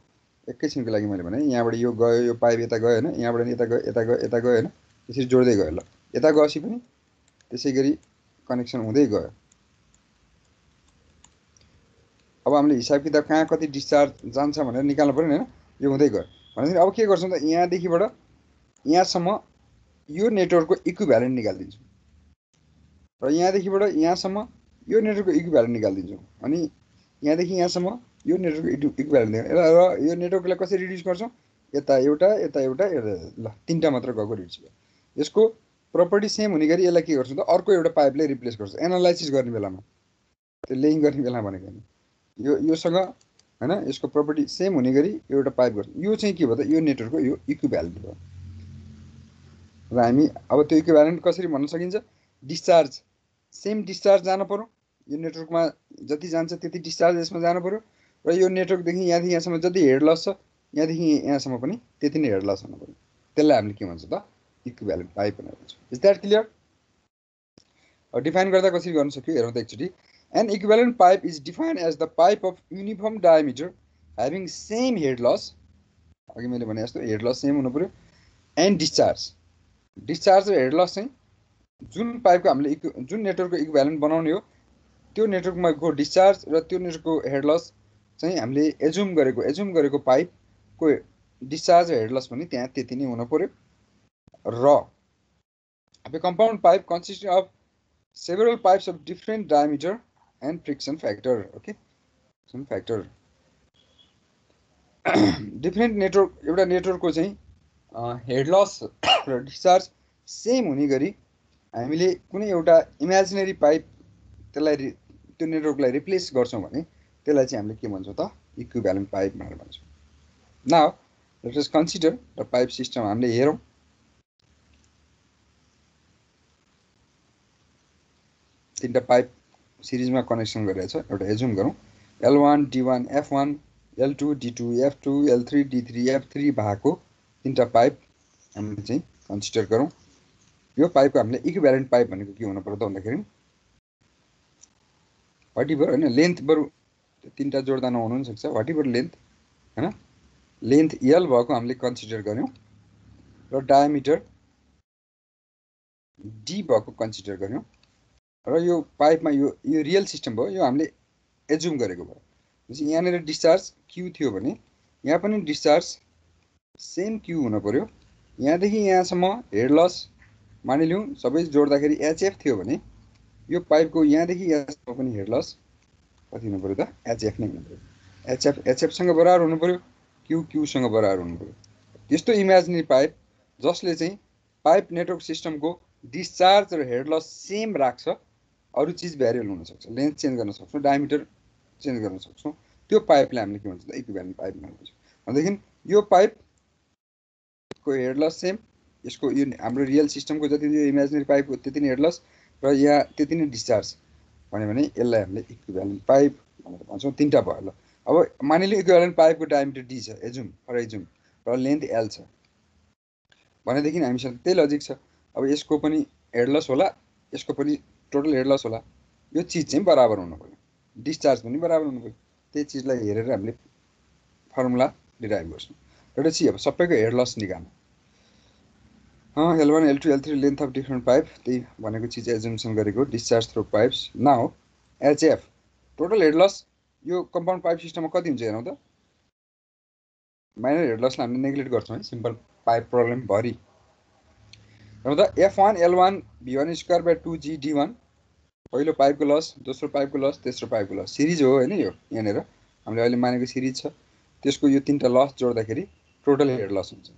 एकैछिनको लागि मैले भने यहाँबाट यो गयो, यो पाइप यता गयो होइन, यहाँबाट यता गयो, यता गयो, यता गयो होइन, त्यसरी जोड्दै गयो। ल यता गएपछि पनि त्यसै गरी कनेक्सन हुँदै गयो। अब हामीले हिसाब किताब कहाँ कति डिस्चार्ज जान्छ भनेर निकाल्नु पऱ्यो नि होइन। यो हुँदै गयो भनेदेखि अब के गर्छौँ त यहाँदेखिबाट यहाँसम्म यो नेटवर्कको इक्विभ्यालेन्ट निकालिदिन्छौँ र यहाँदेखिबाट यहाँसम्म यो नेटवर्कको इक्विभ्यालेन्ट निकालिदिन्छौँ। अनि यहाँदेखि यहाँसम्म यो नेटवर्कको इक्विभ्यालेन्ट र यो नेटवर्कलाई कसरी रिड्युस गर्छौँ? यता एउटा यता एउटा ल तिनवटा मात्र गएको रिड्युस भयो। यसको प्रपर्टी सेम हुने गरी यसलाई के गर्छौँ त अर्को एउटा पाइपले रिप्लेस गर्छौँ एनालाइसिस गर्ने बेलामा, त्यो लेइङ गर्ने बेलामा भनेको होइन। योसँग होइन यसको प्रपर्टी सेम हुने गरी एउटा पाइप गर्छौँ। यो चाहिँ के भयो त यो नेटवर्कको यो इक्विभ्यालेन्ट भयो। र हामी अब त्यो इक्विभ्यालेन्ट कसरी भन्न सकिन्छ? डिस्चार्ज सेम डिस्चार्ज जानु पऱ्यो। यो नेटवर्कमा जति जान्छ त्यति डिस्चार्ज यसमा जानु पऱ्यो र यो नेटवर्कदेखि यहाँदेखि यहाँसम्म जति हेड लस छ यहाँदेखि यहाँसम्म पनि त्यति नै हेड लस हुनु पऱ्यो। त्यसलाई हामीले के भन्छ त इक्विभ्यालेन्ट पाइप भनेर भन्छौँ। Is that clear? डिफाइन गर्दा कसरी गर्न सक्यो हेरौँ त एकचोटि। An equivalent pipe is defined as the pipe of uniform diameter having same head loss, अघि मैले भने जस्तो हेड लस सेम हुनु पर्यो, एन्ड डिस्चार्ज र हेड लस चाहिँ जुन पाइपको हामीले जुन नेटवर्कको इक्विभ्यालेन्ट बनाउने हो त्यो नेटवर्कमाको डिस्चार्ज र त्यो नेटवर्कको हेड लस चाहिँ हामीले एजुम गरेको पाइपको डिस्चार्ज र हेड लस पनि त्यहाँ त्यति नै हुनु पर्यो। र अब compound pipe consisting of several pipes of different diameter and friction factor. Okay, friction factor different network एउटा नेटवर्कको चाहिँ हेड लस र डिस्चार्ज सेम हुने गरी हामीले कुनै एउटा इमेजिनेरी पाइप त्यसलाई त्यो नेटवर्कलाई रिप्लेस गर्छौँ भने त्यसलाई चाहिँ हामीले के भन्छौँ त इक्विभ्यालेन्ट पाइप भनेर भन्छौँ। Now let us consider the pipe system. हामीले हेरौँ तीनटा पाइप सिरिजमा कनेक्सन गरेको छ। एउटा एजुम गरौँ L1 D1 F1 L2 D2 F2 L3 D3 F3 भएको तीनटा पाइप हामीले चाहिँ कन्सिडर गरौँ। यो पाइपको हामीले इक्विभ्यालेन्ट पाइप भनेको के हुनु पर्यो त भन्दाखेरि वाटिभर होइन लेन्थ बरु तीनटा जोड्दा नहुनु पनि सक्छ। वाटिभर लेन्थ होइन लेन्थ L भएको हामीले कन्सिडर गऱ्यौँ र डायमिटर D भएको कन्सिडर गऱ्यौँ र यो पाइपमा यो रियल सिस्टम भयो। यो हामीले एजुम गरेको भयो। यहाँनिर डिस्चार्ज क्यू थियो भने यहाँ पनि डिस्चार्ज सेम क्यू हुनु पर्यो। यहाँदेखि यहाँसम्म हेड लस मानिलिउँ सबै जोड्दाखेरि एचएफ थियो भने यो पाइपको यहाँदेखि यहाँसम्म पनि हेड लस कति हुनु पर्यो त एचएफ नै हुनु पर्यो। एचएफसँग बराबर हुनु पर्यो, क्यूसँग बराबर हुनु पर्यो। त्यस्तो इमेजिनेरी पाइप जसले चाहिँ पाइप नेटवर्क सिस्टमको डिस्चार्ज र हेड लस सेम राख्छ, अरू चिज भेरिएबल हुनसक्छ, लेन्थ चेन्ज गर्न सक्छौँ, डायमिटर चेन्ज गर्न सक्छौँ, त्यो पाइपलाई हामीले के भन्छ त इक्विभ्यालेन्ट पाइप भन्छौँ। भनेदेखि यो पाइपको हेड लस सेम, यसको यो हाम्रो रियल सिस्टमको जति यो इमेजिनेरी पाइपको त्यति नै हेड लस र यहाँ त्यति नै डिस्चार्ज भन्यो भने यसलाई हामीले इक्विभ्यालेन्ट पाइप भनेर भन्छौँ। तीनटा भयो। ल अब मानिलिउँ इक्विभ्यालेन्ट पाइपको डायमिटर डी छ एजुम र लेन्थ एल छ भनेदेखि हामीसँग त्यही लजिक छ। अब यसको पनि हेड लस होला, यसको पनि टोटल हेड लस होला, यो चिज चाहिँ बराबर हुनु पर्यो, डिस्चार्ज पनि बराबर हुनु पर्यो। त्यही चिजलाई हेरेर हामीले फर्मुला डिराइभ गर्छौँ। एउटा चिज अब सबैको हेड लस निकाल्नु L1 L2 L3 length of different pipe त्यही भनेको चिज एजुम्सन गरेको discharge through pipes. Now HF total head loss यो कम्पाउन्ड पाइप सिस्टममा कति हुन्छ हेरौँ त। माइनर हेड लसलाई हामीले नेग्लेक्ट गर्छौँ है सिम्पल पाइप प्रब्लम भरि। हेरौँ त F1 L1 V1 square by 2G D1 पहिलो पाइपको लस, दोस्रो पाइपको लस, तेस्रो पाइपको लस सिरिज हो होइन। यो यहाँनिर हामीले अहिले मानेको सिरिज छ, त्यसको यो तीनटा लस जोड्दाखेरि टोटल हेड लस हुन्छ।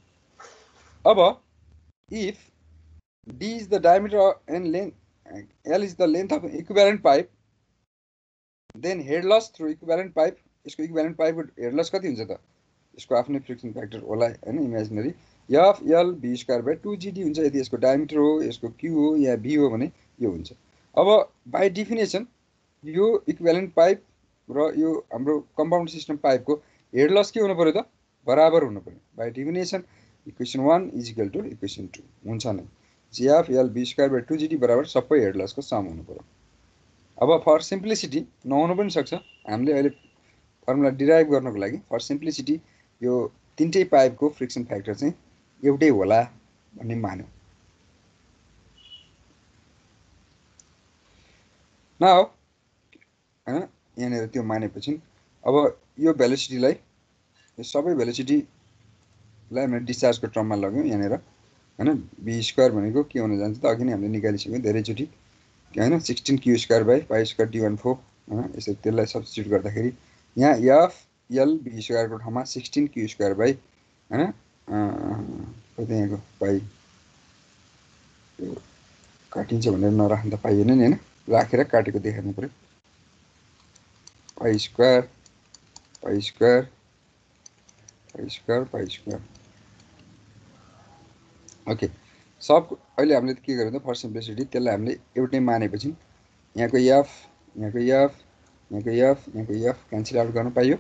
अब if D is the diameter and length, L is the length of equivalent pipe, then head loss through equivalent pipe, यसको इक्विभ्यालेन्ट पाइपको हेड लस कति हुन्छ त? यसको आफ्नै फ्रिक्सन फ्याक्टर होला होइन imaginary, F L V square by 2GD हुन्छ। यदि यसको डायमिटर हो, यसको क्यू हो या भी हो भने यो हुन्छ। अब बाई डिफिनेसन यो इक्विभ्यालेन्ट पाइप र यो हाम्रो कम्पाउन्ड सिस्टम पाइपको हेड लस के हुनु पर्यो त बराबर हुनु पर्यो by definition equation 1 is equal to equation 2 हुन्छ नै GF(L)(B²/2GT) बराबर सबै हेड लसको सम हुनु पर्यो। अब फर सिम्प्लिसिटी नहुनु पनि सक्छ, हामीले अहिले फर्मुला डिराइभ गर्नको लागि फर सिम्प्लिसिटी यो तीनटै पाइपको फ्रिक्सन फ्याक्टर चाहिँ एउटै होला भन्ने मान्यो। न हो हैन, यहाँनिर त्यो मानेपछि अब यो भेलोसिटीलाई यो सबै भेलोसिटीलाई हामीले डिस्चार्जको टर्ममा लग्यौँ यहाँनिर हैन। B² भनेको के हुन जान्छ त अघि नै हामीले निकालिसक्यौँ धेरैचोटि हैन 16Q²/π² D14 हैन। यसरी त्यसलाई सब्स्टिट्युट गर्दाखेरि यहाँ FLB² को ठाउँमा 16Q² हैन कति यहाँको पाइ काटिन्छ भनेर नराख्दा पाइएन नि हैन, राखेर काटेको देखाउनु पर्यो। π² ओके सब अहिले हामीले के गर्यौँ त फर सिम्प्लिसिटी त्यसलाई हामीले एउटै मानेपछि यहाँको F क्यान्सल आउट गर्न पाइयो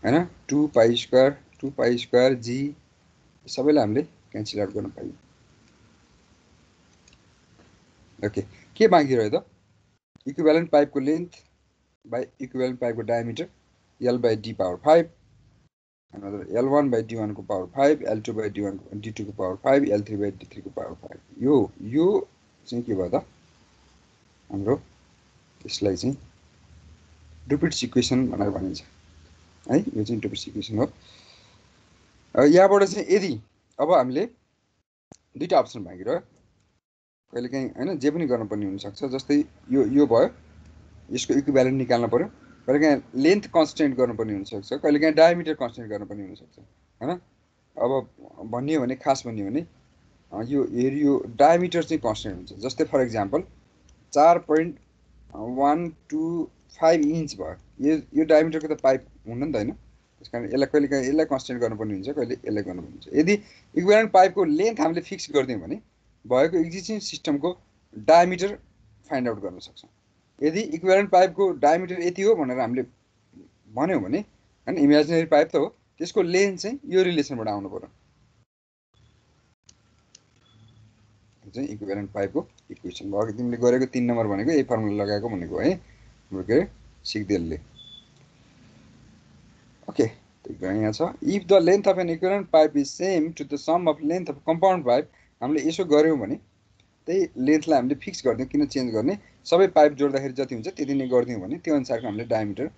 हैन। 2π² G सबैलाई हामीले क्यान्सल आउट गर्न पाइयो। ओके के बाँकी रह्यो त इक्विभ्यालेन्ट पाइपको लेन्थ बाई इक्विभ्यालेन्ट पाइपको डायमिटर L/D⁵ मतलब L1/D1 को पावर 5 L2/D2 को पावर 5 L3/D3 को पावर 5 यो चाहिँ के भयो त हाम्रो यसलाई चाहिँ डुपिट्स इक्वेसन भनेर भनिन्छ है। यो चाहिँ डुपिट्स इक्वेसन हो। यहाँबाट चाहिँ यदि अब हामीले दुईटा अप्सन बाँकी रह्यो कहिलेकाहीँ हैन, जे पनि गर्नुपर्ने हुनसक्छ। जस्तै यो भयो, यसको इक्विभ्यालेन्ट निकाल्न पर्यो, कहिलेकाहीँ लेन्थ कन्स्टेन्ट गर्नुपर्ने हुनसक्छ, कहिलेकाहीँ डायमिटर कन्स्टेन्ट गर्नुपर्ने हुनसक्छ हैन। अब भन्ने हो भने खास भन्ने हो भने यो डायमिटर चाहिँ कन्स्टेन्ट हुन्छ। जस्तै फर इक्जाम्पल 4.125 इन्च भयो, यो डायमिटरको त पाइप हुन्न नि त हैन। त्यसकारण यसलाई कहिलेकाहीँ यसलाई कन्स्टेन्ट गर्नुपर्ने हुन्छ, कहिले यसलाई गर्नुपर्ने हुन्छ। यदि इक्विभ्यालेन्ट पाइपको लेन्थ हामीले फिक्स गरिदियौँ भने भएको एक्जिस्टिङ सिस्टमको डायमिटर फाइन्ड आउट गर्न सक्छौँ। यदि इक्विभ्यालेन्ट पाइपको डायमिटर यति हो भनेर हामीले भन्यौँ भने हैन, इमेजिनेरी पाइप त हो, त्यसको लेन्थ चाहिँ यो रिलेसनबाट आउनु पर्यो। यो चाहिँ इक्विभ्यालेन्ट पाइपको इक्वेसन भयो। तिमीले गरेको 3 नम्बर भनेको यही फर्मुला लगाएको भनेको है हाम्रो के सिक्देलले। ओके त्यही यहाँ छ if the length of an equivalent pipe is same to the sum of length of compound pipe. हामीले यसो गऱ्यौँ भने त्यही लेन्थलाई हामीले फिक्स गरिदिउँ, किन चेन्ज गर्ने, सबै पाइप जोड्दाखेरि जति हुन्छ त्यति नै गरिदिउँ भने त्यो अनुसारको हामीले डायमिटर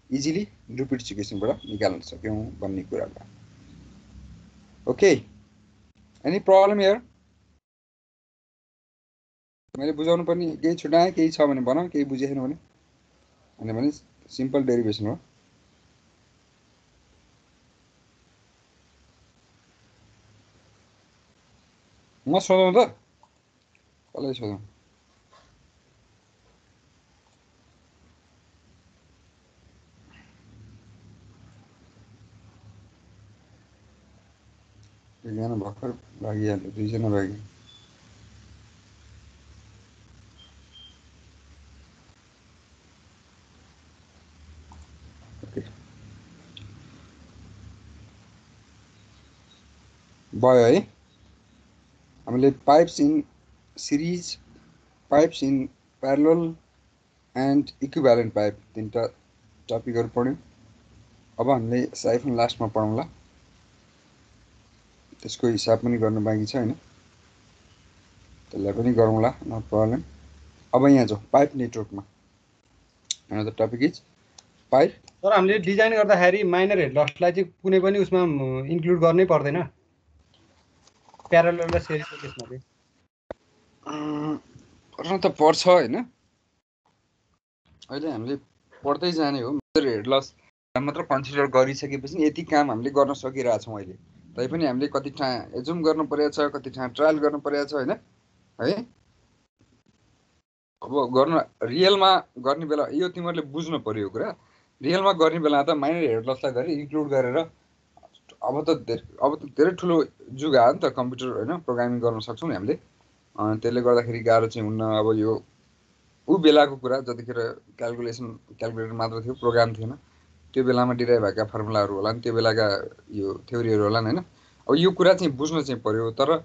इजिली डुपिट्स इक्वेसनबाट निकाल्न सक्यौँ भन्ने कुरा भयो। Okay any problem here? मैले बुझाउनु पर्ने केही छुटाएँ, केही छ भने भनौँ, केही बुझेन भने सिम्पल डेरिभेसन हो। म सोधौँ त, कसलाई सोधौँ? एकजना भर्खर भागिहाल्यो, 2 जना भाग्यो। भयो है। हामीले pipes in series, pipes in parallel and equivalent pipe 3टा टपिकहरू पढ्यौँ। अब हामीले साइफन लास्टमा पढौँला, त्यसको हिसाब पनि गर्न बाँकी छ हैन, त्यसलाई पनि गरौँला, नो प्रब्लम। अब यहाँ जाउँ पाइप नेटवर्कमा। Another topic is pipe.
तर हामीले डिजाइन गर्दाखेरि माइनर हेड लसलाई चाहिँ कुनै पनि उसमा इन्क्लुड गर्नै पर्दैन प्यारलल र सिरिजको केसमा चाहिँ?
पर्न त पर्छ हैन। अहिले हामीले पढ्दै जाने हो। मेजर हेड लस मात्र कन्सिडर गरिसकेपछि यति काम हामीले गर्न सकिरहेछौँ अहिले। तैपनि हामीले कति ठाउँ एजुम गर्नु परेको छ, कति ठाउँ ट्रायल गर्नु परेको छ हैन है। अब गर्न रियलमा गर्ने बेला यो तिमीहरूले बुझ्नु पर्यो यो कुरा। रियलमा गर्ने बेला त माइनर हेड लसलाई धेरै इन्क्लुड गरेर अब त धेरै ठुलो जुग आयो नि त, कम्प्युटर हैन प्रोग्रामिङ गर्न सक्छौँ नि हामीले। त्यसले गर्दाखेरि गाह्रो चाहिँ हुन्न। अब यो ऊ बेलाको कुरा जतिखेर क्यालकुलेटर मात्र थियो, प्रोग्राम थिएन, त्यो बेलामा डिराइभ भएका फर्मुलाहरू होला नि, त्यो बेलाका यो थ्योरीहरू होला नि होइन। अब यो कुरा चाहिँ बुझ्न चाहिँ पर्यो। तर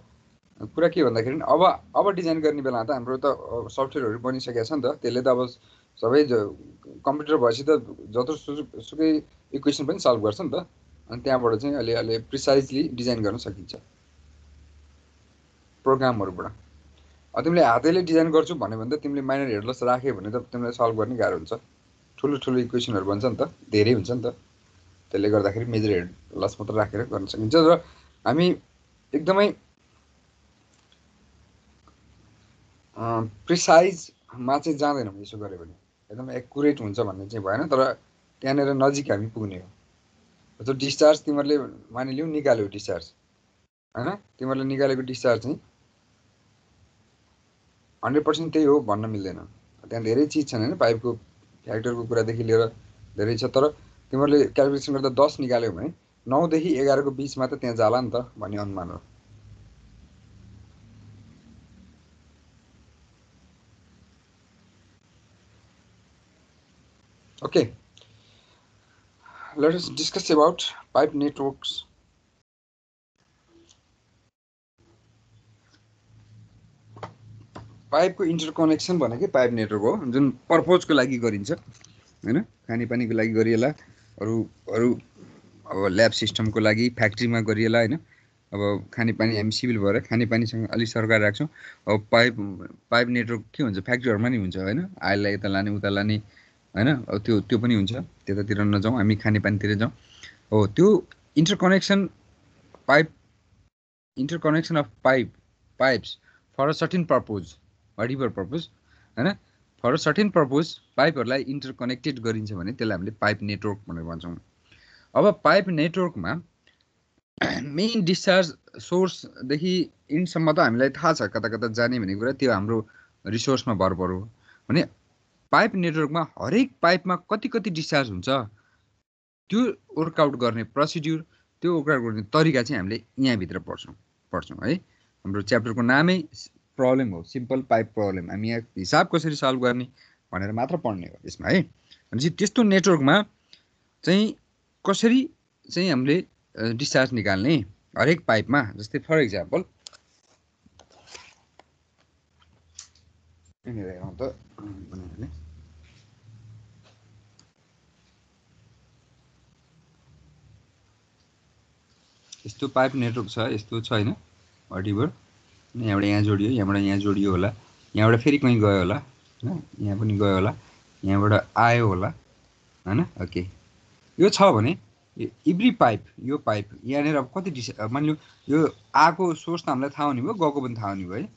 कुरा के भन्दाखेरि अब डिजाइन गर्ने बेलामा त हाम्रो त सफ्टवेयरहरू बनिसकेको छ नि त, त्यसले त अब सबै कम्प्युटर भएपछि त जत्रोसुकै इक्वेसन पनि सल्भ गर्छ नि त। अनि त्यहाँबाट चाहिँ अलि प्रिसाइजली डिजाइन गर्न सकिन्छ प्रोग्रामहरूबाट। तिमीले हातैले डिजाइन गर्छु भन्यो भने त तिमीले माइनर हेड लस राख्यो भने त तिमीलाई सल्भ गर्ने गाह्रो हुन्छ। ठुलो इक्वेसनहरू बन्छ नि त, धेरै हुन्छ नि त। त्यसले गर्दाखेरि मेजर हेड लस मात्र राखेर गर्न सकिन्छ। र हामी एकदमै प्रिसाइजमा चाहिँ जाँदैनौँ यसो गऱ्यो भने, एकदम एकुरेट हुन्छ भन्ने चाहिँ भएन। तर त्यहाँनिर नजिक हामी पुग्ने हो। त्यो डिस्चार्ज तिमीहरूले मानिलिउँ निकाल्यो डिस्चार्ज होइन, तिमीहरूले निकालेको डिस्चार्ज चाहिँ 100% त्यही हो भन्न मिल्दैन। त्यहाँ धेरै चिज छन् होइन, पाइपको फ्याक्टरको कुरादेखि लिएर धेरै छ। तर तिमीहरूले क्यालकुलेसन गर्दा 10 निकाल्यौ भने 9 देखि 11 को बिचमा त त्यहाँ जाला नि त भन्ने अनुमान हो। Okay, let us discuss about pipe networks. पाइपको इन्टरकनेक्सन भनेकै पाइप नेटवर्क हो, जुन पर्पोजको लागि गरिन्छ होइन। खानेपानीको लागि गरिएला, अरू अब ल्याब सिस्टमको लागि, फ्याक्ट्रीमा गरिएला होइन। अब खानेपानी हामी सिभिल भएर खानेपानीसँग अलिक सरकार राख्छौँ। अब पाइप नेटवर्क के हुन्छ, फ्याक्ट्रीहरूमा नि हुन्छ होइन, आइललाई यता लाने उता लाने होइन। अब त्यो पनि हुन्छ, त्यतातिर नजाउँ, हामी खानेपानीतिर जाउँ। हो त्यो interconnection of pipes for a certain purpose, what purpose होइन, फर अ सर्टेन पर्पोज पाइपहरूलाई इन्टरकनेक्टेड गरिन्छ भने त्यसलाई हामीले पाइप नेटवर्क भनेर भन्छौँ। अब पाइप नेटवर्कमा मेन डिस्चार्ज सोर्सदेखि इन्डसम्म त हामीलाई थाहा छ कता कता जाने भन्ने कुरा, त्यो हाम्रो रिसोर्समा भर पर्यो भने पाइप नेटवर्कमा हरेक पाइपमा कति डिस्चार्ज हुन्छ त्यो वर्कआउट गर्ने प्रोसिड्युर, त्यो वर्कआउट गर्ने तरिका चाहिँ हामीले यहाँभित्र पढ्छौँ है। हाम्रो च्याप्टरको नामै प्रब्लम हो, सिम्पल पाइप प्रब्लम। हामी यहाँ हिसाब कसरी सल्भ गर्ने भनेर मात्र पढ्ने हो यसमा है। भनेपछि त्यस्तो नेटवर्कमा चाहिँ कसरी चाहिँ हामीले डिस्चार्ज निकाल्ने हरेक पाइपमा। जस्तै फर इक्जाम्पल यस्तो पाइप नेटवर्क छ, यस्तो छ होइन, वाटेभर। यहाँबाट यहाँ जोडियो, यहाँबाट यहाँ जोडियो होला, यहाँबाट फेरि कहीँ गयो होला होइन, यहाँ पनि गयो होला, यहाँबाट आयो होला होइन। ओके, यो छ भने इभ्री पाइप, यो पाइप यहाँनिर अब कति मानिलिउँ यो आएको सोर्स त हामीलाई थाहा हुने भयो, गएको पनि थाहा हुने भयो है।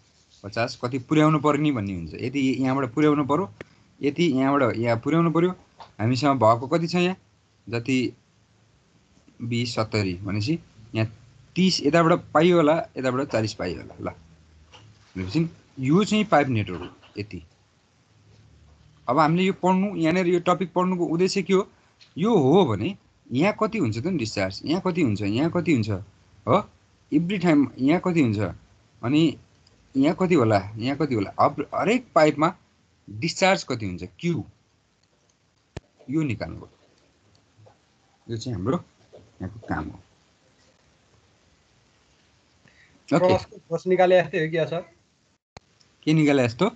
50 कति पुर्याउनु पर्ने भन्ने हुन्छ, यति यहाँबाट पुर्याउनु पर्यो, यति यहाँबाट यहाँ पुर्याउनु पर्यो। हामीसँग भएको कति छ यहाँ, जति 20 70 भनेपछि यहाँ 30 यताबाट पाइयो होला, यताबाट 40 पाइयो होला। ल भनेपछि यो चाहिँ पाइप नेटवर्क हो यति। अब हामीले यो पढ्नु, यहाँनिर यो टपिक पढ्नुको उद्देश्य के हो, यो हो भने यहाँ कति हुन्छ त नि डिस्चार्ज, यहाँ कति हुन्छ, यहाँ कति हुन्छ हो, एभ्री टाइम यहाँ कति हुन्छ, अनि यहाँ कति होला, यहाँ कति होला। अब हरेक पाइपमा डिस्चार्ज कति हुन्छ, क्यू, यो निकाल्नु, यो चाहिँ हाम्रो यहाँको काम हो।
ट्रस निकाले जस्तै हो क्या सर?
के निकाले जस्तो?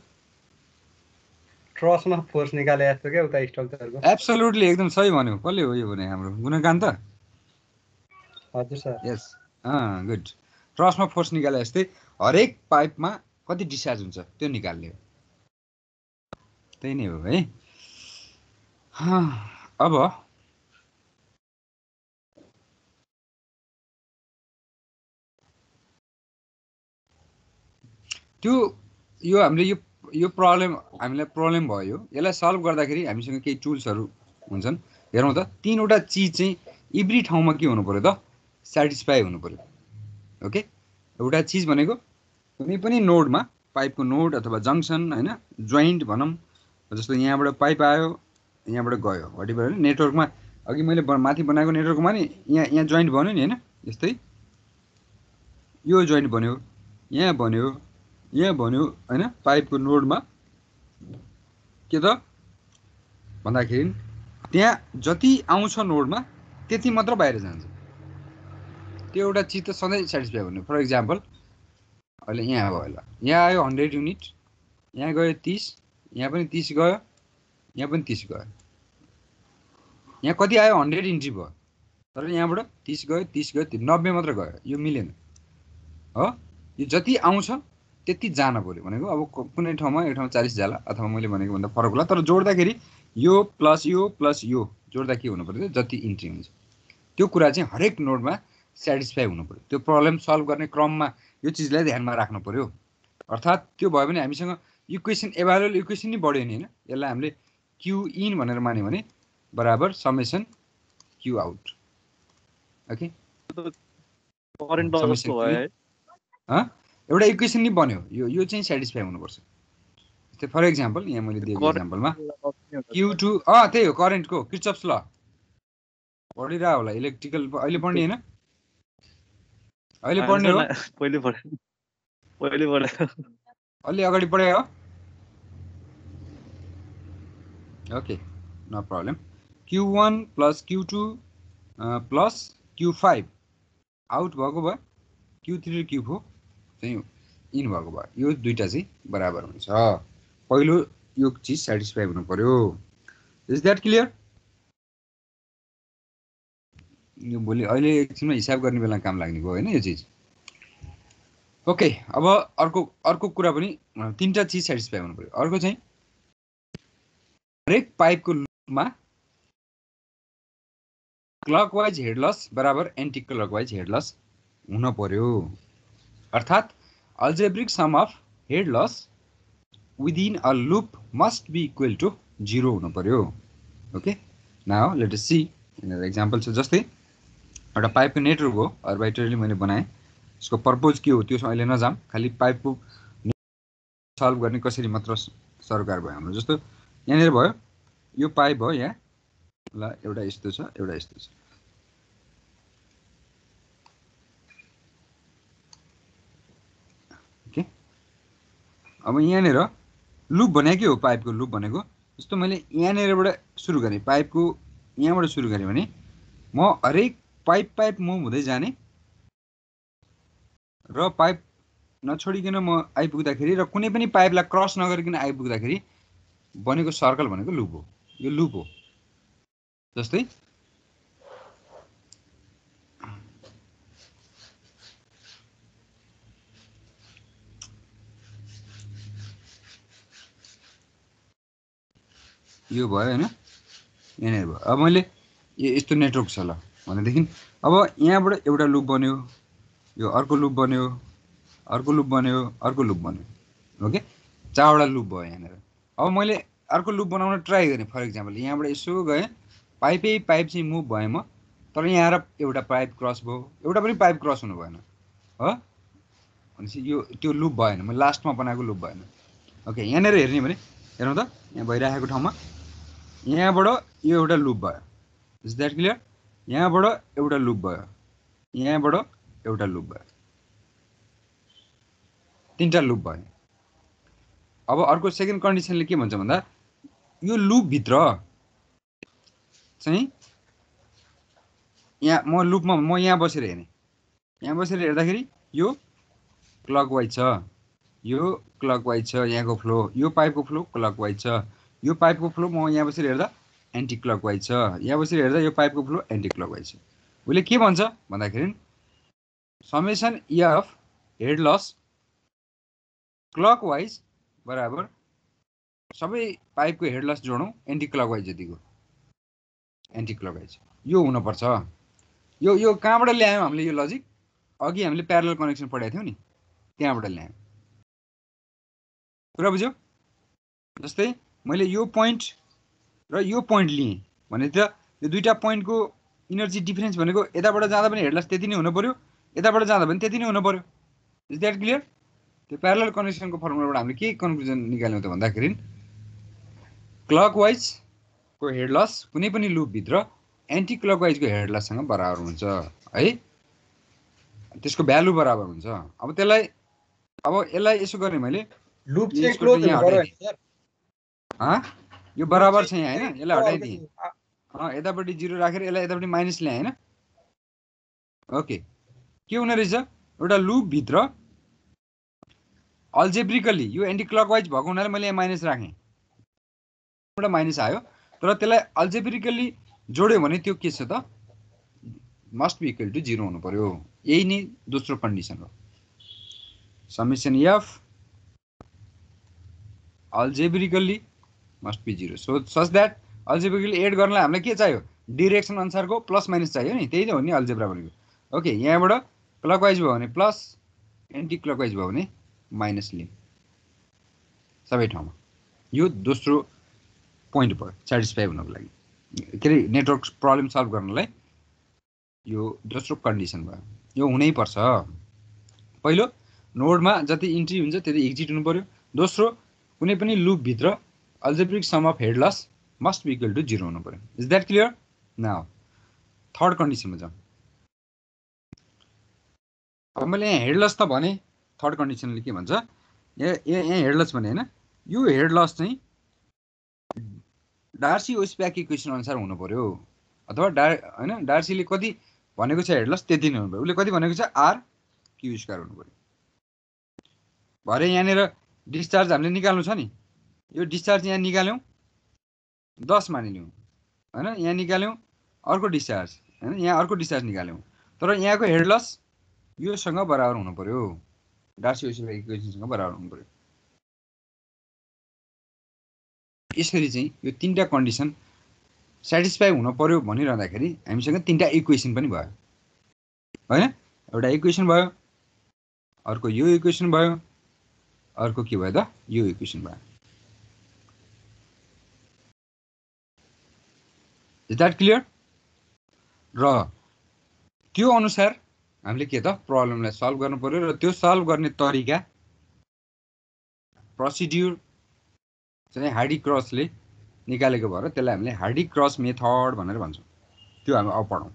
ट्रसमा फोर्स निकाले जस्तो क्या उता स्ट्रक्चरको।
एब्सोल्युटली एकदम सही भन्यो। कसले हो यो भने हाम्रो गुणकान्त?
हजुर सर।
यस, गुड। ट्रसमा फोर्स निकाले जस्तै हरेक पाइपमा कति डिस्चार्ज हुन्छ त्यो निकाल्ने हो, त्यही नै हो है। अब त्यो यो हामीले यो प्रब्लम हामीलाई प्रब्लम भयो, यसलाई सल्भ गर्दाखेरि हामीसँग केही टुल्सहरू हुन्छन्। हेरौँ त, 3वटा चिज चाहिँ एभ्री ठाउँमा के हुनु पर्यो त, सेटिस्फाई हुनु पर्यो। ओके, एउटा चिज भनेको कुनै पनि नोडमा, पाइपको नोड अथवा जङ्सन होइन, जोइन्ट भनौँ, जस्तो यहाँबाट पाइप आयो, यहाँबाट गयो, वाटेभर नेटवर्कमा। अघि मैले माथि बनाएको नेटवर्कमा नि यहाँ जोइन्ट बन्यो नि होइन, यस्तै यो जोइन्ट बन्यो, यहाँ बन्यो, यहाँ बन्यो होइन, पाइपको नोडमा के त भन्दाखेरि त्यहाँ जति आउँछ नोडमा त्यति मात्र बाहिर जान्छ। त्यो एउटा चिज त सधैँ सेटिस्फाई हुने। फर इक्जाम्पल अहिले यहाँ भयो, ल यहाँ आयो 100 युनिट, यहाँ गयो 30, यहाँ पनि 30 गयो, यहाँ पनि 30 गयो। यहाँ कति आयो 100 इन्ट्री भयो, तर यहाँबाट 30 गयो 30 गयो 90 मात्र गयो। यो मिलेन हो। यो जति आउँछ त्यति जान पर्यो भनेको। अब कुनै ठाउँमा एक ठाउँमा 40 जाला अथवा मैले भनेको भन्दा फरक होला, तर जोड्दाखेरि यो प्लस यो जोड्दा के हुनु पर्यो, जति इन्ट्री हुन्छ त्यो कुरा चाहिँ हरेक नोडमा सेटिस्फाई हुनु पर्यो। त्यो प्रब्लम सल्भ गर्ने क्रममा यो चिजलाई ध्यानमा राख्नु पर्यो। अर्थात् त्यो भयो भने हामीसँग इक्वेसन एभालुएबल इक्वेसन नै बढ्यो नि हैन। यसलाई हामीले क्यू इन भनेर मान्यो भने बराबर summation Q out. Okay,
current loss जस्तो भयो है।
एउटा इक्वेसन नै बन्यो। यो चाहिँ सेटिस्फाई हुनुपर्छ। जस्तै फर एक्जाम्पल यहाँ मैले दिएको एक्जाम्पलमा Q2 त्यही हो करेन्टको किर्चफ्स ल पढिरह होला। इलेक्ट्रिकल अहिले पढ्ने हैन, अहिले पढ्ने हो।
पहिले पढे
अलि अगाडि पढे हो। Okay, no problem. Q1 plus Q2 plus Q5 out भएको भयो, Q3 र Q4 चाहिँ इन भएको भयो। यो दुईटा चाहिँ बराबर हुन्छ। पहिलो यो चिज सेटिस्फाई हुनु पर्यो। Is that clear? यो भोलि अहिले एकछिनमा हिसाब गर्ने बेला काम लाग्ने भयो हैन यो चिज। ओके, अब अर्को कुरा पनि तीनटा चिज सेटिस्फाई हुनु पर्यो। अर्को चाहिँ हरेक पाइपको लुपमा क्लकवाइज हेड लस बराबर एन्टी क्लकवाइज हेड लस हुन पर्यो। अर्थात् algebraic sum of head loss within a loop must be equal to 0 हुनु पर्यो। Okay, now let us see यिनीहरु एक्जाम्पल छ। जस्तै एउटा पाइपको नेटवर्क हो, अर्बिट्रेरीली मैले बनाएँ। यसको पर्पज के हो त्यो अहिले नजाम, खालि पाइपको सल्भ गर्ने कसरी मात्र सरकार भयो हाम्रो। जस्तो यहाँनिर भयो, यो पाइप भयो यहाँ, ल एउटा यस्तो छ एउटा यस्तो छ। ओके, अब यहाँनिर लुप भनेको के हो, पाइपको लुप भनेको जस्तो मैले यहाँनिरबाट सुरु गरेँ, पाइपको यहाँबाट सुरु गरेँ भने म हरेक पाइप मुभ हुँदै जाने र पाइप नछोडिकन म आइपुग्दाखेरि र कुनै पनि पाइपलाई क्रस नगरिकन आइपुग्दाखेरि बनेको सर्कल भनेको लुप हो। यो लुप हो। जस्तै यो भयो हैन, यहाँनिर भयो। अब मैले यस्तो नेटवर्क छ ल भनेदेखि अब यहाँबाट एउटा लुप बन्यो, यो अर्को लुप बन्यो, अर्को लुप बन्यो, अर्को लुप बन्यो। ओके, 4वटा लुप भयो यहाँनिर। अब मैले अर्को लुप बनाउन ट्राई गरेँ। फर इक्जाम्पल यहाँबाट यसो गएँ, पाइप चाहिँ मुभ भएँ म, तर यहाँ आएर एउटा पाइप क्रस भयो, एउटा पनि पाइप क्रस हुनु भएन हो। भनेपछि यो त्यो लुप भएन, मैले लास्टमा बनाएको लुप भएन। ओके, यहाँनिर हेर्ने भने हेर्नु त, यहाँ भइरहेको ठाउँमा यहाँबाट यो एउटा लुप भयो। Is that clear? यहाँबाट एउटा लुप भयो, यहाँबाट एउटा लुप भयो, तीनटा लुप भयो। अब अर्को सेकेन्ड कन्डिसनले के भन्छ भन्दा यो लुप भित्र चाहिँ यहाँ म लुपमा म यहाँ बसेर हेर्ने, यहाँ बसेर हेर्दाखेरि यो क्लकवाइज छ, यो क्लकवाइज छ, यहाँको फ्लो, यो पाइपको फ्लो क्लकवाइज छ, यो पाइपको फ्लो म यहाँ बसेर हेर्दा एन्टी क्लकवाइज छ, यहाँ बसेर हेर्दा यो पाइपको फ्लो एन्टी क्लकवाइज छ। उसले के भन्छ भन्दाखेरि summation E of head loss clockwise बराबर सबै पाइपको हेड लस जोडौँ एन्टी क्लकवाइज जतिको, एन्टी क्लकवाइज यो हुनुपर्छ। यो कहाँबाट ल्यायौँ हामीले यो लजिक? अघि हामीले प्यारलल कनेक्सन पढाएको थियौँ नि, त्यहाँबाट ल्यायौँ। कुरा बुझ्यौ? जस्तै मैले यो पोइन्ट र यो पोइन्ट लिएँ भने त यो दुईटा पोइन्टको इनर्जी डिफरेन्स भनेको यताबाट जाँदा पनि हेड लस त्यति नै हुनु पर्यो, यताबाट जाँदा पनि त्यति नै हुनु पर्यो। Is that clear? त्यो प्यारलल कनेक्सनको फर्मुलाबाट हामीले के कन्क्लुजन निकाल्यौँ त भन्दाखेरि क्लकवाइजको हेड लस कुनै पनि लुपभित्र एन्टी क्लकवाइजको हेड लससँग बराबर हुन्छ है, त्यसको भ्यालु बराबर हुन्छ। अब यसलाई यसो गरेँ मैले,
लुप चाहिँ क्लोज हुनु पर्यो नि सर।
यो बराबर छ यहाँ हैन, यसलाई हटाइदिए। यतापट्टि 0 राखेर यसलाई यतापट्टि माइनस ल्याए हैन। ओके, के हुने रहेछ, एउटा लुप भित्र अल्जेब्रिकली यो एन्टी क्लकवाइज भएको हुनाले मैले यहाँ माइनस राखेँ, एउटा माइनस आयो, तर त्यसलाई अल्जेब्रिकली जोड्यो भने त्यो के छ त, मस्ट बी इक्वल टु 0 हुनु पर्यो। यही नै दोस्रो कन्डिसन हो। Summation F algebraically must be 0 such that algebraically add गर्नलाई हामीलाई के चाहियो, डिरेक्सन अनुसारको प्लस माइनस चाहियो नि, त्यही त हो नि अल्जेब्रा भनेको। ओके, यहाँबाट क्लकवाइज भयो भने प्लस, एन्टी क्लकवाइज भयो भने माइनस लिउँ सबै ठाउँमा। यो दोस्रो पोइन्ट भयो सेटिस्फाई हुनको लागि, के अरे नेटवर्क प्रब्लम सल्भ गर्नलाई यो दोस्रो कन्डिसन भयो। यो हुनै पर्छ। पहिलो, नोडमा जति इन्ट्री हुन्छ त्यति एक्जिट हुनु पर्यो। दोस्रो, कुनै पनि लुप भित्र algebraic sum of head loss must be equal to 0 हुनु पर्यो। Is that clear? Now third कन्डिसनमा जाउँ। अब मैले यहाँ हेडलस त भने, थर्ड कन्डिसनले के भन्छ, यहाँ हेडलस भने हैन, यो हेडलस चाहिँ डार्सी ओस्प्याक इक्वेसन अनुसार हुनु पर्यो, अथवा हैन डार्सीले कति भनेको छ हेडलस त्यति नै हुनु पर्यो। उसले कति भनेको छ, आर क्यू स्क्वायर हुनु पर्यो। भरे यहाँनिर डिस्चार्ज हामीले निकाल्नु छ नि, यो डिस्चार्ज यहाँ निकाल्यौँ 10 मानिलिउँ हैन, यहाँ निकाल्यौँ अर्को डिस्चार्ज हैन, यहाँ अर्को डिस्चार्ज निकाल्यौँ, तर यहाँको हेडलस योसँग बराबर हुनु पर्यो, डार्सी ओस्प्याक इक्वेसनसँग बराबर हुनु पर्यो। यसरी चाहिँ यो तीनटा कन्डिसन सेटिस्फाई हुन पर्यो भनिरहँदाखेरि हामीसँग तीनटा इक्वेसन पनि भयो हैन। एउटा इक्वेसन भयो, अर्को यो इक्वेसन भयो, अर्को के भयो त, यो इक्वेसन भयो। Is that clear? र त्यो अनुसार हामीले के त प्रब्लमलाई सल्भ गर्नु पर्यो, र त्यो सल्भ गर्ने तरिका प्रोसिड्युर चाहिँ हार्डी क्रसले निकालेको भएर त्यसलाई हामीले हार्डी क्रस मेथड भनेर भन्छौँ। त्यो हामी अब पढौँ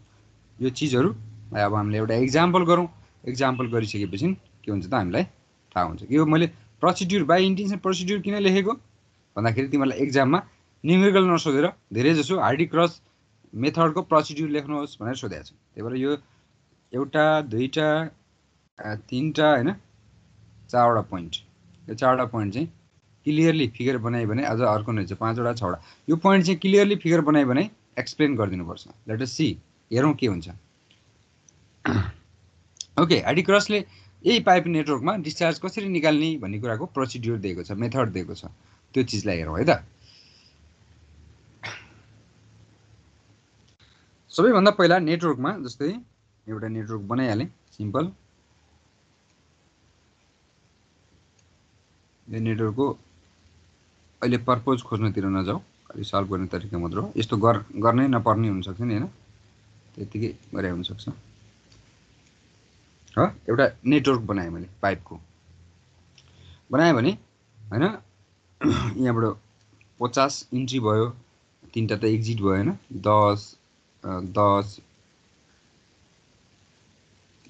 यो चिजहरू। अब हामीले एउटा इक्जाम्पल गरौँ, इक्जाम्पल गरिसकेपछि के हुन्छ त हामीलाई थाहा हुन्छ। यो मैले प्रोसिड्युर बाई इन्टेन्सन प्रोसिड्युर किन लेखेको भन्दाखेरि तिमीहरूलाई एक्जाममा न्युमेरिकल नसोधेर धेरै जसो हार्डी क्रस मेथडको प्रोसिड्युर लेख्नुहोस् भनेर सोधेको छ। त्यही भएर यो एउटा दुईटा तीनटा हैन चारवटा पोइन्ट, यो चारवटा पोइन्ट चाहिँ क्लियरली फिगर बनायो भने अझ अर्को नै छ 5 वटा 6 वटा। यो पोइन्ट चाहिँ क्लियरली फिगर बनायो भने एक्सप्लेन गरिदिनुपर्छ। लेट अस सी, हेरौँ के हुन्छ। ओके, हार्डी क्रसले यही पाइप नेटवर्कमा डिस्चार्ज कसरी निकाल्ने भन्ने कुराको प्रोसिड्युर दिएको छ, मेथड दिएको छ। त्यो चिजलाई हेरौँ है त। सबैभन्दा पहिला नेटवर्कमा जस्तै एउटा नेटवर्क बनाइहालेँ सिम्पल। यो नेटवर्कको अहिले पर्पज खोज्नतिर नजाऊ, खालि सल्भ गर्ने तरिका मात्र हो। यस्तो गर्नै नपर्ने हुनसक्छ नि हैन, त्यतिकै गरे हुनसक्छ। एउटा नेटवर्क बनाएँ मैले, पाइपको बनाएँ भने हैन, यहाँबाट 50 इन्ट्री भयो, तीनटा त एक्जिट भयो हैन, 10 10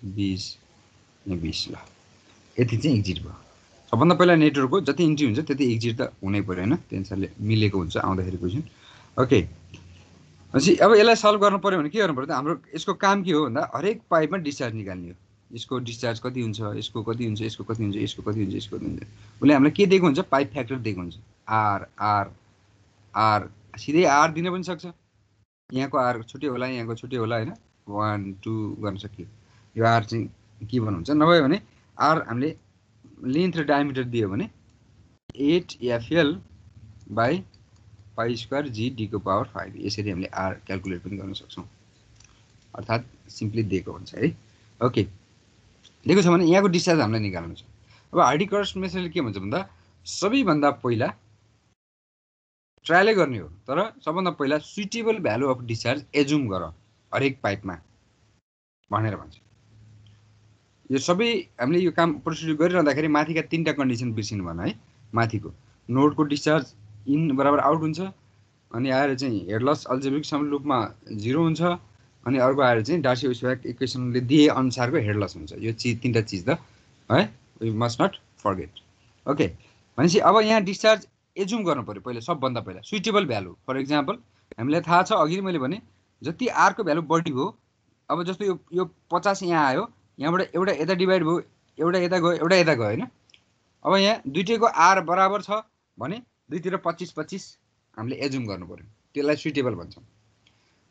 20 20 ल यति चाहिँ एक्जिट भयो। सबभन्दा पहिला नेटवर्कको जति इन्ट्री हुन्छ त्यति एक्जिट त हुनै पर्यो हैन, त्यही अनुसारले मिलेको हुन्छ आउँदाखेरि क्वेसन। ओके, पछि अब यसलाई सल्भ गर्नु पर्यो भने के गर्नु पर्यो त, हाम्रो यसको काम के हो भन्दा हरेक पाइपमा डिस्चार्ज निकाल्ने हो। यसको डिस्चार्ज कति हुन्छ, यसको कति हुन्छ, यसको कति हुन्छ, यसको कति हुन्छ, यसको कति हुन्छ। उसले हामीलाई के दिएको हुन्छ, पाइप फ्याक्टर दिएको हुन्छ, आर आर आर। सिधै आर दिन पनि सक्छ, यहाँको आर छुट्टै होला, यहाँको छुट्टै होला हैन, 1 2 गर्न सकियो। यो आर चाहिँ के भन्नुहुन्छ, नभए भने आर हामीले लेन्थ र डायमिटर दियो भने 8 FL by pi square G D को पावर 5। यसरी हामीले आर क्याल्कुलेट पनि गर्न सक्छौँ, अर्थात् सिम्पली दिएको हुन्छ है। ओके, दिएको छ भने यहाँको डिस्चार्ज हामीलाई निकाल्नु छ। अब हार्डी क्रस मेथडले के भन्छ भन्दा सबैभन्दा पहिला ट्रायलै गर्ने हो, तर सबभन्दा पहिला suitable value of discharge assume गर हरेक पाइपमा भनेर भन्छ। यो सबै हामीले यो काम प्रोसिड्युर गरिरहँदाखेरि माथिका तीनटा कन्डिसन बिर्सिनु भएन है। माथिको नोडको डिस्चार्ज इन बराबर आउट हुन्छ, अनि आएर चाहिँ हेडलस अल्जेब्रिक सम लुपमा 0 हुन्छ, अनि अर्को आएर चाहिँ डार्सी ओस्प्याक इक्वेसनले दिए अनुसारको हेडलस हुन्छ। यो तीनटा चिज त है, we must not forget. Okay, भनेपछि अब यहाँ डिस्चार्ज एजुम गर्नु पर्यो पहिला, सबभन्दा पहिला सुइटेबल भ्यालु। फर इक्जाम्पल हामीलाई थाहा छ अघि मैले भने जति r को भ्यालु बढी भयो, अब जस्तो यो 50 यहाँ आयो, यहाँबाट एउटा यता डिभाइड भयो, एउटा यता गयो, एउटा यता गयो हैन। अब यहाँ दुईटैको r बराबर छ भने दुईतिर 25-25 हामीले एजुम गर्नु पर्यो, त्यसलाई सुइटेबल भन्छ।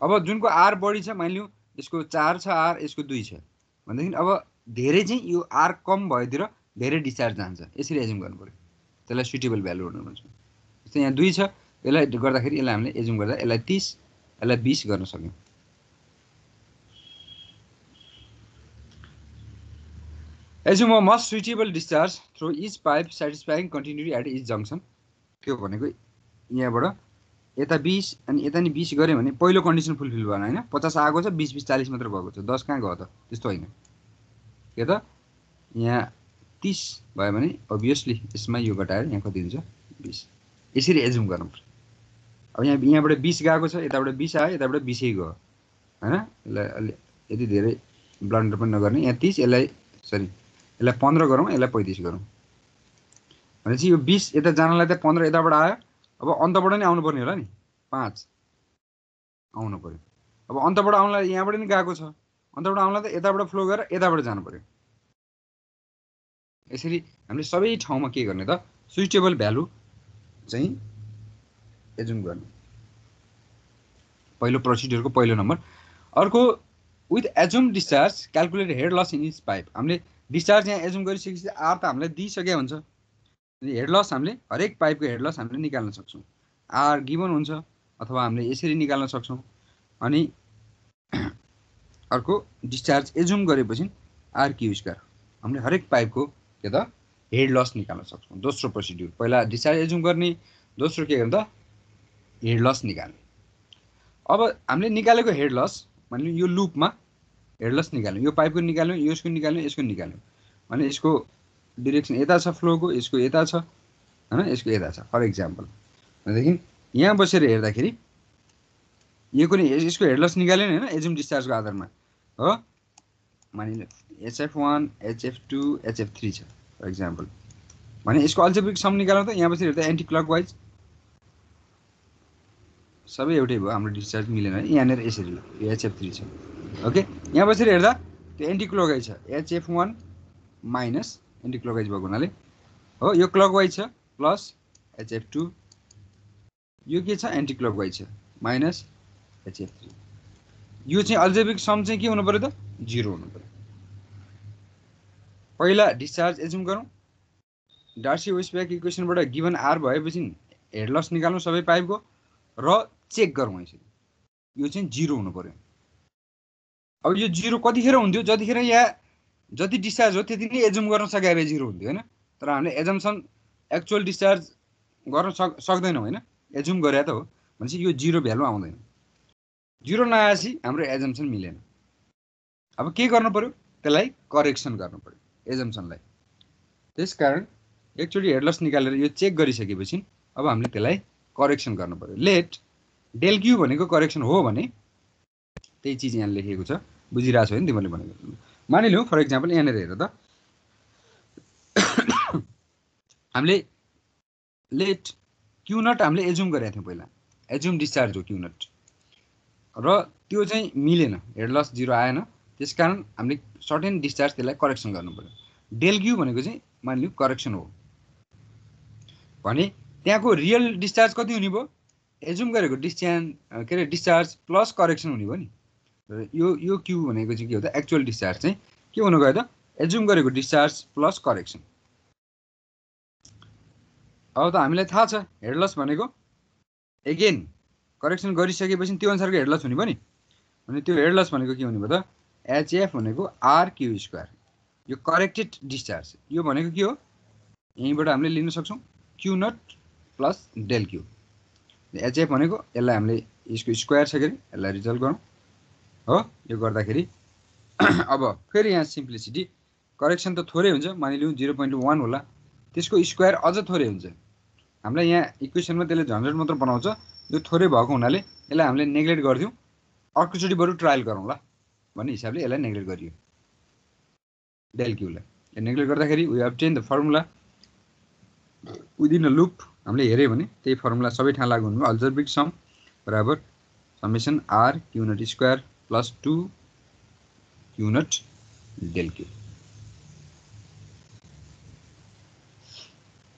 अब जुनको r बढी छ, मानिलिउँ यसको 4 छ r, यसको 2 छ भनेदेखि अब धेरै चाहिँ यो r कम भएतिर धेरै डिस्चार्ज जान्छ, यसरी एजुम गर्नु पर्यो, त्यसलाई सुइटेबल भ्यालु भन्छ। जस्तै यहाँ 2 छ, यसलाई गर्दाखेरि यसलाई हामीले एजुम गर्दा यसलाई 30, यसलाई 20 गर्न सक्यौं। Assume a most suitable discharge through each pipe satisfying continuity at each junction. त्यो भनेको यहाँबाट यता 20 अनि यता नि 20 गरे भने पहिलो कन्डिसन फुलफिल भएन हैन। 50 आएको छ, 20-40 मात्र भएको छ, 10 कहाँ गयो त? त्यस्तो हैन। के त यहाँ 30 भयो भने obviously यसमा यो घटाएर यहाँ कति हुन्छ? 20। यसरी एजुम गर्नु पर्छ। अब यहाँबाट 20 गएको छ, यताबाट 20 आयो, यताबाट 20 गयो हैन। यसलाई यति धेरै ब्लन्डर पनि नगर्ने। यहाँ 30, यसलाई सरी यसलाई 15 गरौँ, यसलाई 35 गरौँ भनेपछि यो 20 यता जानलाई त 15 यताबाट आयो। अब अन्तबाट नि आउनु पर्ने होला नि, 5 आउनु पर्यो। अब अन्तबाट आउनलाई यहाँबाट नि गएको छ, अन्तबाट आउनलाई त यताबाट फ्लो गरेर यताबाट जानु पर्यो। यसरी हामीले सबै ठाउँमा के गर्ने त सुइटेबल भ्यालु चाहिँ एजुम गर्ने, पहिलो प्रोसिड्युरको पहिलो नम्बर। अर्को with assume discharge calculate head loss in each pipe. हामीले डिस्चार्ज यहाँ एजुम गरिसकेपछि r त हामीलाई दिइसके हुन्छ, हेड लस हामीले हरेक पाइपको हेड लस हामीले निकाल्न सक्छौं। r गिभन हुन्छ अथवा हामीले यसरी निकाल्न सक्छौं। अनि अर्को डिस्चार्ज एजुम गरेपछि r² हामीले हरेक पाइपको के त हेड लस निकाल्न सक्छौं। दोस्रो प्रोसिड्युर, पहिला डिस्चार्ज एजुम गर्ने, दोस्रो के गर्ने त हेड लस निकाल्ने। अब हामीले निकालेको हेड लस मानिलिउँ यो लुपमा हेड लस निकाल्यौँ, यो पाइपको निकाल्यौँ, यसको निकाल्यौँ, यसको निकाल्यौँ भने यसको डिरेक्सन यता छ फ्लोको, यसको यता छ हैन, यसको यता छ फर इक्जाम्पल भनेदेखि यहाँ बसेर हेर्दाखेरि यो कुनै यसको हेड लस निकाल्यो नि हैन एजुम डिस्चार्जको आधारमा हो। मानिलिउँ HF1 HF2 HF3 छ फर इक्जाम्पल भने यसको अल्जेब्रिक सम निकाल्नु त यहाँ बसेर हेर्दा एन्टी क्लकवाइज सबै एउटै भयो, हाम्रो डिस्चार्ज मिलेन है। यहाँनिर यसरी यो HF3 छ ओके। यहाँ बसेर हेर्दा त्यो एन्टी क्लकवाइज छ, HF1 माइनस एन्टी क्लकवाइज भएको हुनाले हो, यो क्लकवाइज छ प्लस HF2, यो के छ एन्टी क्लकवाइज छ माइनस HF3। यो चाहिँ अल्जेब्रिक सम चाहिँ के हुनु पर्यो त 0 हुनु पर्यो। पहिला डिस्चार्ज एजुम गरौँ, डार्सी-वेस्टब्याक इक्वेसनबाट गिभन r भएपछि हेड लस निकाल्नु सबै पाइपको र चेक गरौँ यसरी, यो चाहिँ 0 हुनु पर्यो। अब यो 0 कतिखेर हुन्थ्यो? जतिखेर यहाँ जति डिस्चार्ज हो त्यति नै एजुम गर्न सके भए 0 हुन्थ्यो हैन। तर हामीले एजम्सन एक्चुअल डिस्चार्ज गर्न सक्दैनौँ हैन, एजुम गरे त हो भनेपछि यो 0 भ्यालु आउँदैन। 0 नआएपछि हाम्रो एजम्सन मिलेन। अब के गर्नु पर्यो? त्यसलाई करेक्सन गर्नु पर्यो एजम्सनलाई। त्यसकारण एकचोटि हेड लस निकालेर यो चेक गरिसकेपछि अब हामीले त्यसलाई करेक्सन गर्नु पर्यो। लेट डेल क्यू भनेको करेक्सन हो भने त्यही चिज यहाँ लेखेको छ, बुझिरहेको छ नि तिमीले भनेको। मानिलिउँ फर इक्जाम्पल यहाँनिर हेर त हामीले लेट क्यू नट हामीले एजुम गरेका थियौँ पहिला, एजुम डिस्चार्ज हो क्यू नट र त्यो चाहिँ मिलेन, हेड लस 0 आएन। त्यसकारण हामीले सर्टेन डिस्चार्ज त्यसलाई करेक्सन गर्नु पर्यो। डेल क्यू भनेको चाहिँ मानिलिउँ करेक्सन हो भने त्यहाँको रियल डिस्चार्ज कति हुने भयो? एजुम गरेको डिस्चार्ज प्लस करेक्सन हुने भयो नि। यो क्यू भनेको चाहिँ के हो त एक्चुअल डिस्चार्ज चाहिँ के हुनु गयो त एजुम गरेको डिस्चार्ज प्लस करेक्सन। अब त हामीलाई थाहा छ हेड लस भनेको एगेन करेक्सन गरिसकेपछि त्यो अनुसारको हेड लस हुने भयो नि। अनि त्यो हेड लस भनेको के हुने भयो त HF भनेको r²। यो करेक्टेड डिस्चार्ज यो भनेको के हो? यहीँबाट हामीले लिन सक्छौँ Q naught plus del Q. HF भनेको यसलाई हामीले यसको स्क्वायर छ के यसलाई रिजल्भ गरौँ हो। यो गर्दाखेरि अब फेरि यहाँ सिम्प्लिसिटी करेक्सन त थोरै हुन्छ, मानिलिउँ 0.1 होला, त्यसको स्क्वायर अझ थोरै हुन्छ। हामीलाई यहाँ इक्वेसनमा त्यसले झन्झट मात्र बनाउँछ, यो थोरै भएको हुनाले यसलाई हामीले नेग्लेक्ट गर्दियौँ, अर्कोचोटि बरु ट्रायल गरौँ ल भन्ने हिसाबले यसलाई नेग्लेक्ट गरियो डेल क्यूलाई। नेग्लेक्ट गर्दाखेरि we obtain the formula within a loop हामीले हेर्यो भने त्यही फर्मुला सबै ठाउँ लागु हुनुभयो अल्जेब्रिक सम बराबर summation R Q naught square plus 2 Q naught del Q.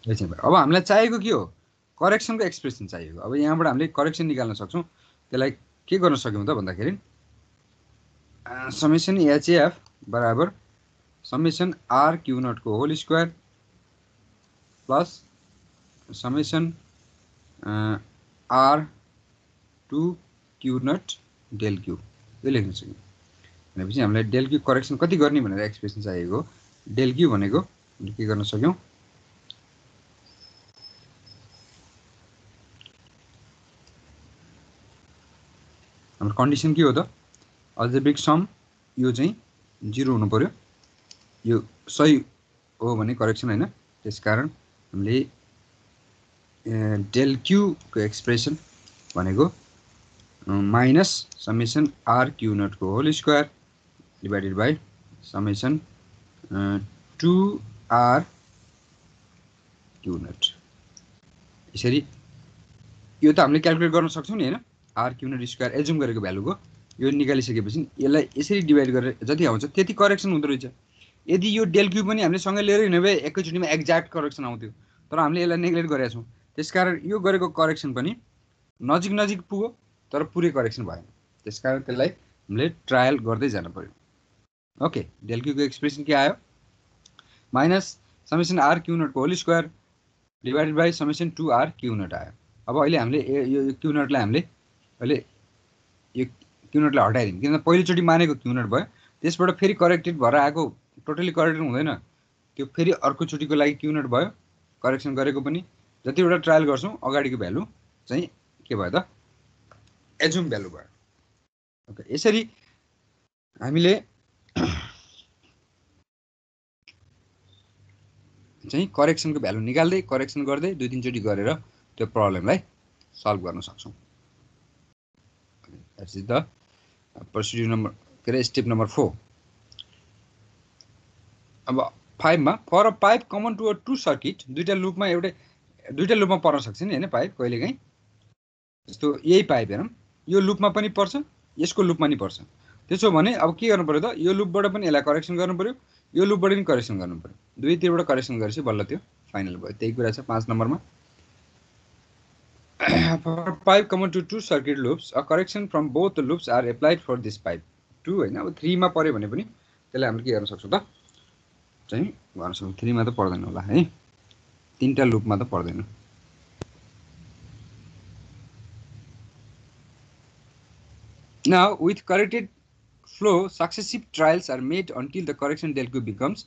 अब हामीलाई चाहिएको के हो करेक्सनको एक्सप्रेसन चाहिएको। अब यहाँबाट हामीले करेक्सन निकाल्न सक्छौँ। त्यसलाई के गर्न सक्यौँ त भन्दाखेरि समेसन एचएफ बराबर समेसन आर क्यू नटको whole square plus summation R 2 Q naught del Q यो लेख्न सक्यौँ। भनेपछि हामीलाई डेल क्यू करेक्सन कति गर्ने भनेर एक्सप्रेसन चाहिएको। डेल क्यू भनेको के गर्न सक्यौँ हाम्रो कन्डिसन के हो त अल्जेब्रिक सम यो चाहिँ 0 हुनु पर्यो। यो सही हो भने करेक्सन हैन। त्यसकारण हामीले डेल क्यू को एक्सप्रेसन भनेको minus summation R Q naught को whole square divided by summation 2r Q naught. यसरी यो त हामीले क्याल्कुलेट गर्न सक्छौँ नि हैन। R Q naught square assume गरेको भ्यालुको यो निकालिसकेपछि यसलाई यसरी डिवाइड गरेर जति आउँछ त्यति करेक्सन हुँदो रहेछ। यदि यो डेल क्यू पनि हामीले सँगै लिएर हिँड्यो भए एकैचोटिमा एक्ज्याक्ट करेक्सन आउँथ्यो। तर हामीले यसलाई नेग्लेक्ट गरेका छौँ। त्यसकारण यो गरेको करेक्सन पनि नजिक नजिक पुग्यो तर पुरै करेक्सन भएन। त्यसकारण त्यसलाई हामीले ट्रायल गर्दै जानु पर्यो। ओके डेल क्यू को एक्सप्रेसन के आयो minus summation R Q naught को whole square divided by summation 2r Q naught आयो। अब अहिले हामीले यो क्यू नटलाई हामीले अहिले यो क्यू नटलाई हटाइदिउँ किन पहिलोचोटि मानेको क्यू नट भयो। त्यसबाट फेरि करेक्टेड भएर आएको टोटली करेक्टेड हुँदैन। त्यो फेरि अर्कोचोटिको लागि क्यू नट भयो करेक्सन गरेको पनि। जतिवटा ट्रायल गर्छौँ अगाडिको भ्यालु चाहिँ के भयो त एज्युम भ्यालु भयो। ओके यसरी हामीले चाहिँ करेक्सनको भ्यालु निकाल्दै करेक्सन गर्दै 2-3 चोटि गरेर त्यो प्रब्लमलाई सल्भ गर्न सक्छौँ। That's is the procedure number के अरे स्टेप नम्बर 4। अब 5 मा for a pipe common to a two circuit दुईटा लुपमा पर्न सक्छ नि हैन पाइप कहिलेकाहीँ। जस्तो यही पाइप हेरौँ यो लुपमा पनि पर्छ यसको लुपमा पनि पर्छ। त्यसो भने अब के गर्नु पर्यो त यो लुपबाट पनि यसलाई करेक्सन गर्नु पर्यो यो लुपबाट पनि करेक्सन गर्नु पर्यो। दुईतिरबाट करेक्सन गरेपछि बल्ल त्यो फाइनल भयो। त्यही कुरा छ 5 नम्बरमा। For pipe common to two circuit loops, a correction from both the loops are applied for this pipe. 2 हैन अब 3 मा पर्यो भने पनि त्यसलाई हामीले के गर्न सक्छौँ त चाहिँ गर्न सक्छौँ। 3 मा त पर्दैन होला है तीनटा लुपमा त पर्दैन। Now with corrected flow successive trials are made until the correction del q becomes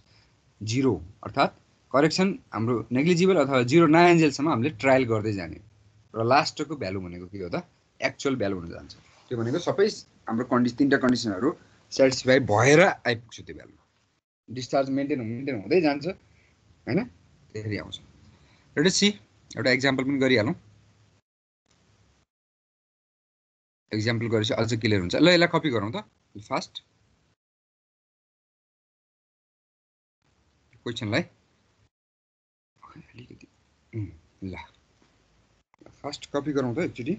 0 अर्थात करेक्सन हाम्रो नेग्लिजिबल अथवा 0 नआइन्जेलसम्म हामीले ट्रायल गर्दै जाने र लास्टको भ्यालु भनेको के हो त एक्चुअल भ्यालु हुन जान्छ। त्यो भनेको सबै हाम्रो तीनटा कन्डिसनहरु सेटिस्फाई भएर आइपुग्छ त्यो भ्यालु डिस्चार्ज मेन्टेन हुँदै जान्छ हैन त्यसरी आउँछ। लेट अस सी एउटा एक्जाम्पल पनि गरिहालौं। एक्जाम्पल गरेपछि अझ क्लियर हुन्छ। ल यसलाई कपी गरौँ त फास्ट क्वेशनलाई अलिकति ल फास्ट कपी गरौँ त एकचोटि।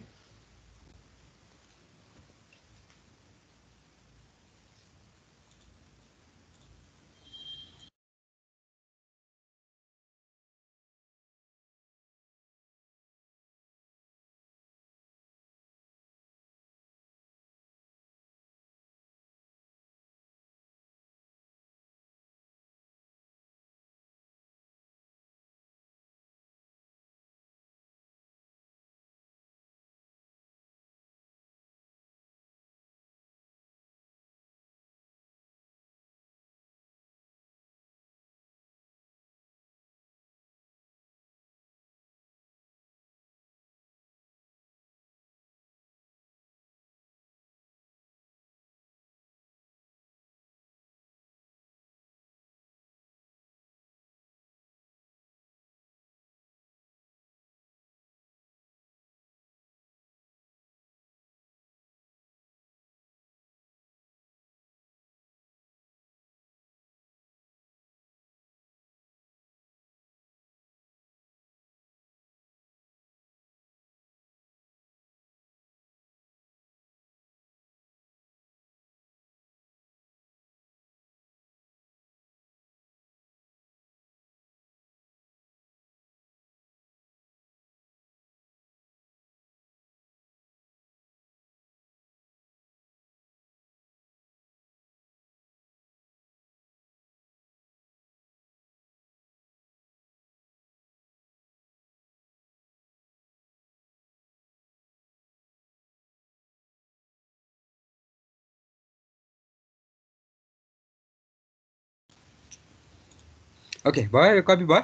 ओके भयो, कपी भयो।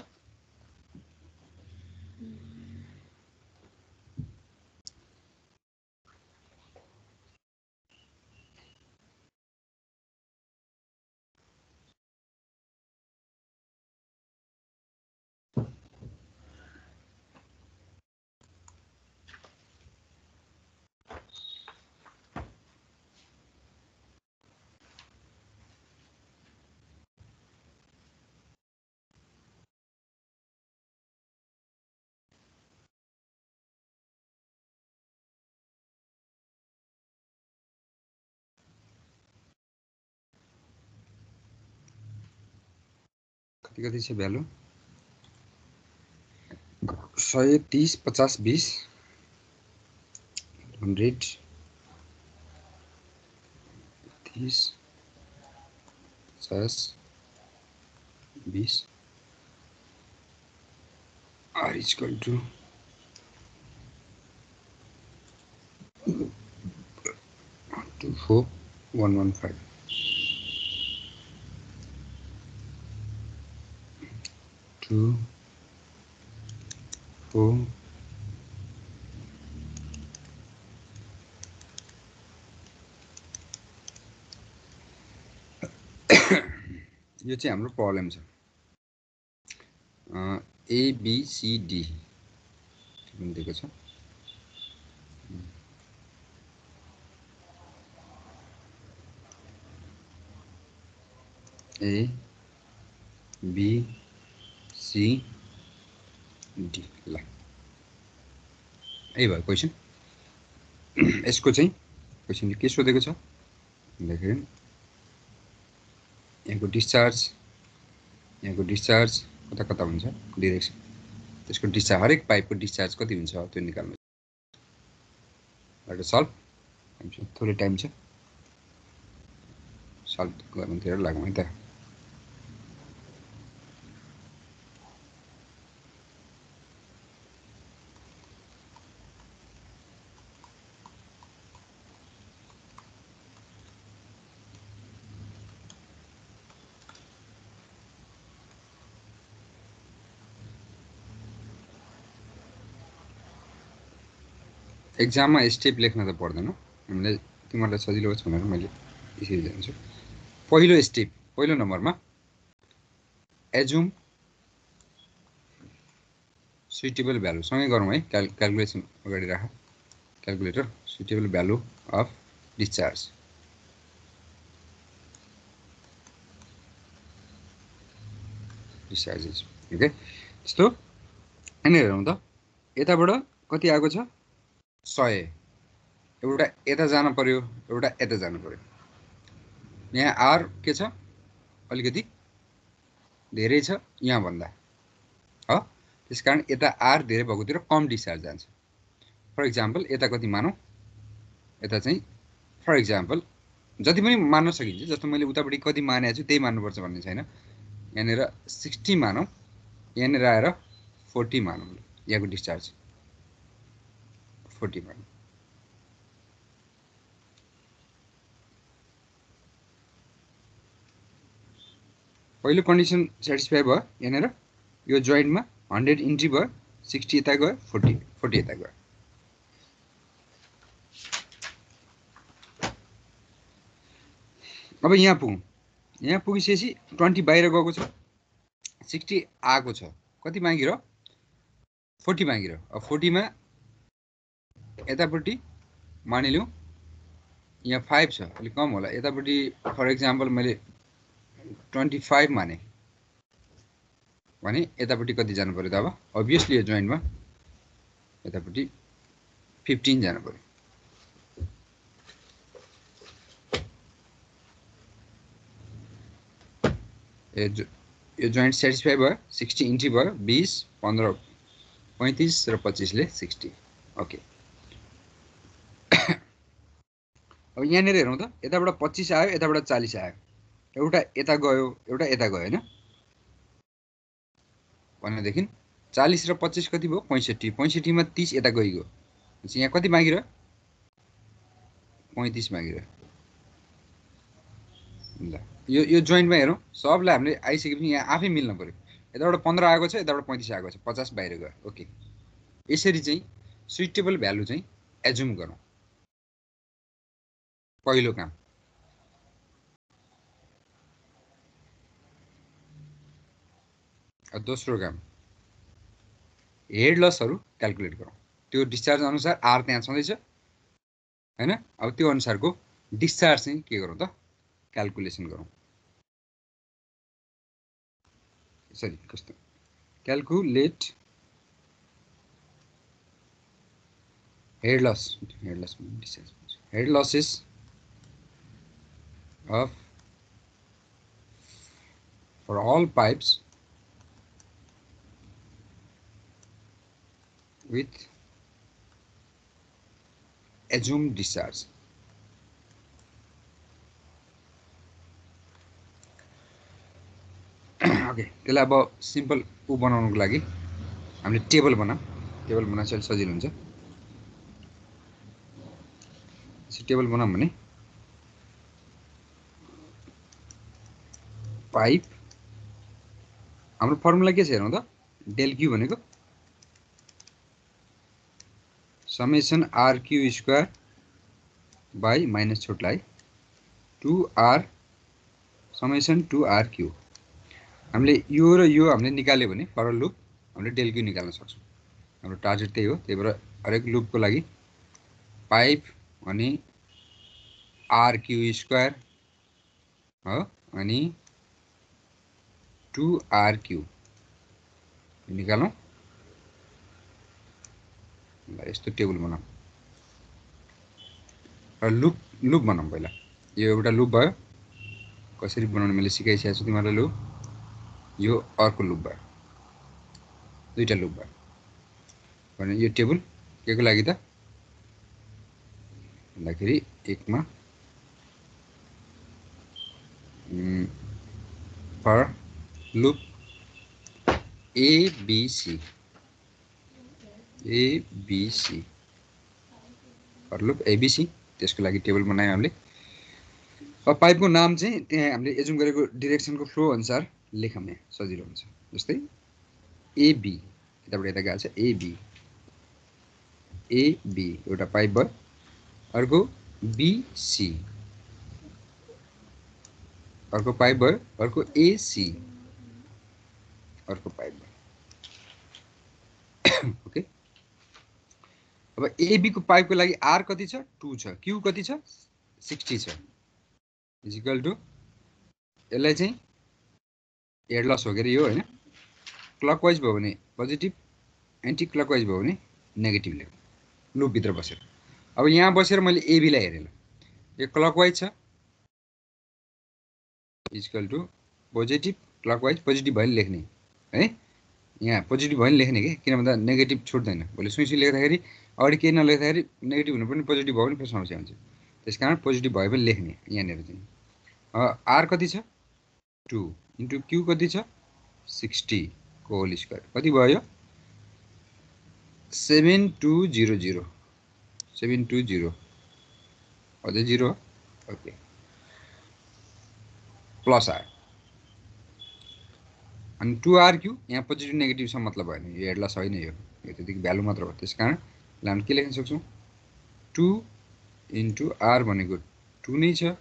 कति छ भ्यालु? 130, 50, 20, 100, 30, 50, 20 r equal to 24115. 2 4 यो चाहिँ हाम्रो प्रब्लम छ। ए बी सी डी दिएको छ। ए बी सी डी ल यही भयो क्वेसन। यसको चाहिँ क्वेसनले के सोधेको छ भन्दाखेरि यहाँको डिस्चार्ज कता कता हुन्छ डिरेक्सन, त्यसको डिस्चार्ज हरेक पाइपको डिस्चार्ज कति हुन्छ त्यो निकाल्नु। सल्भ थोरै टाइम छ, सल्भ गर्नुतिर लागौँ है त। एक्जाममा स्टेप लेख्न त पर्दैन, हामीले तिमीहरूलाई सजिलो होस् भनेर मैले यसरी जान्छु। पहिलो स्टेप, पहिलो नम्बरमा एजुम सुइटेबल भ्यालु सँगै गरौँ है। क्यालकुलेसन अगाडि राख, calculator. Suitable value of discharge okay. त्यस्तो यहाँनिर हेरौँ त, यताबाट कति आएको छ 100, एउटा यता जानु पर्यो, एउटा यता जानु पर्यो। यहाँ आर के छ अलिकति धेरै छ यहाँ भन्दा हो, त्यसकारण यता आर धेरै भएकोतिर कम डिस्चार्ज जान्छ। फर इक्जाम्पल यता कति मानौँ, यता चाहिँ फर इक्जाम्पल जति पनि मान्न सकिन्छ, जस्तो मैले उतापट्टि कति मानेको छु त्यही मान्नुपर्छ भन्ने छैन। यहाँनिर 60 मानौँ, यहाँनिर आएर 40 मानौँ, यहाँको डिस्चार्ज 40 मानौँ। पहिलो कन्डिसन सेटिस्फाई भयो। यहाँनिर यो जोइन्टमा 100 इन्ट्री भयो, 60 यता गयो, 40 यता गयो। अब यहाँ पुगौँ, यहाँ पुगिसकेपछि 20 बाहिर गएको छ, 60 आएको छ, कति बाँकी रह्यो 40 बाँकी रह्यो। अब 40 मा यतापट्टि मानिलिउँ यहाँ 5 छ, अलिक कम होला। यतापट्टि फर इक्जाम्पल मैले 25 माने भने यतापट्टि कति जानु पर्यो त? अब अभियसली यो जोइन्टमा यतापट्टि 15 जानु पर्यो। यो जोइन्ट सेटिस्फाई भयो, 60 इन्ट्री भयो, 20, 15, 35 र 25 ले 60। ओके। अब यहाँनिर हेरौँ त, यताबाट 25 आयो, यताबाट 40 आयो, एउटा यता गयो, एउटा यता गयो हैन भनेदेखि 40 र 25 कति भयो 65, 65 मा 30 यता गइगयो, चाहिँ यहाँ कति बाँकी रह्यो 35 बाँकी रह्यो। ल यो जोइन्टमा हेरौँ, सबलाई हामीले आइसकेपछि यहाँ आफै मिल्न पर्यो। यताबाट 15 आएको छ, यताबाट 35 आएको छ, 50 बाहिर गयो। ओके, यसरी चाहिँ सुइटेबल भ्यालु चाहिँ एज्युम गरौँ। पहिलो काम। दोस्रो काम, हेड लसहरू क्याल्कुलेट गरौँ। त्यो डिस्चार्ज अनुसार आर त्यहाँ छँदैछ हैन। अब त्यो अनुसारको डिस्चार्ज चाहिँ के गरौँ त, क्याल्कुलेसन गरौँ। यसरी कस्तो, calculate head losses of for all pipes with assumed discharge. Okay, त्यसलाई अब सिम्पल बनाउनको लागि हामीले टेबल बनाऊँ। टेबल बनाउन चाहिँ सजिलो हुन्छ। टेबल बनाऊँ भने पाइप, हाम्रो फर्मुला के छ हेरौँ त, डेल क्यू भनेको summation R Q square by minus छोटलाई 2r समेसन 2r क्यू। हामीले यो र यो हामीले निकाल्यो भने फर लुप हामीले डेल क्यू निकाल्न सक्छौँ। हाम्रो टार्गेट त्यही हो। त्यही भएर हरेक लुपको लागि पाइप अनि आर क्यू स्क्वायर हो अनि 2r क्यू निकालौँ। यस्तो टेबल बनाऊँ र लुप बनाऊँ। पहिला यो एउटा लुप भयो, कसरी बनाउने मैले सिकाइसकेको छु तिमीहरूलाई। लुप, यो अर्को लुप भयो, दुईटा लुप भयो भने यो टेबल के को लागि त भन्दाखेरि एकमा for loop ABC for loop ABC, त्यसको लागि टेबल बनायौँ हामीले। अब पाइपको नाम चाहिँ त्यहाँ हामीले एजुम गरेको डिरेक्सनको फ्लो अनुसार लेखौँ, यहाँ सजिलो हुन्छ। जस्तै एबी, यताबाट यता गएको छ एबी एउटा पाइप भयो, अर्को बीसी अर्को पाइप भयो, अर्को एसी अर्को पाइप भयो। ओके, अब एबी को पाइपको लागि आर कति छ, 2 छ, क्यू कति छ, 60 छ, इजिकल टु यसलाई चाहिँ हेड लस हो के यो हैन। क्लकवाइज भयो भने पोजिटिभ, एन्टी क्लकवाइज भयो भने नेगेटिभ लेख्नु लुप भित्र बसेर। अब यहाँ बसेर मैले एबी लाई हेरेँ, यो क्लकवाइज छ, equal to positive clockwise, positive भयो लेख्ने है। यहाँ पोजिटिभ भयो लेख्ने के, किन भन्दा नेगेटिभ छुट्दैन। भोलि सुइसी लेख्दाखेरि अगाडि केही नलेख्दाखेरि नेगेटिभ हुनु पनि पोजिटिभ भयो भने फेरि समस्या हुन्छ। त्यसकारण पोजिटिभ भयो भने लेख्ने यहाँनिर चाहिँ। आर कति छ 2 इन्टु क्यू कति छ 60 को होल स्क्वायर कति भयो 7200 720 अझै 0 ओके प्लस आर अनि 2rq यहाँ पोजिटिभ नेगेटिभ सँग मतलब भएन, यो हेड लस होइन, यो त्यतिकै भ्यालु मात्र हो। त्यसकारण हामीले के लेख्न सक्छौँ 2 इन्टु आर भनेको 2 नै छ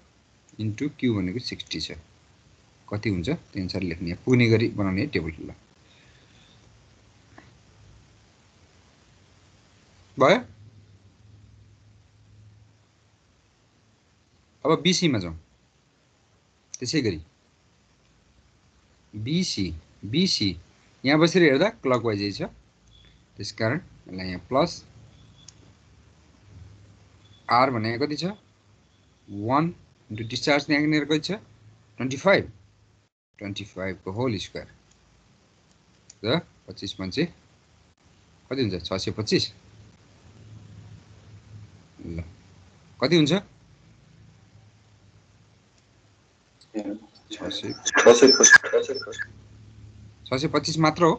इन्टु क्यू भनेको 60 छ, कति हुन्छ त्यही अनुसार लेख्ने, पुग्ने गरी बनाउने टेबल ल भयो। अब बीसी मा जाउँ, त्यसै गरी बीसी यहाँ बसेर हेर्दा क्लकवाइजै छ, त्यसकारण यसलाई यहाँ प्लस आर भने कति छ 1 इन्टु डिस्चार्ज त्यहाँनिर कति छ 25 को होल स्क्वायर र 25 पंचे कति हुन्छ 625 ल कति हुन्छ 625 मात्र हो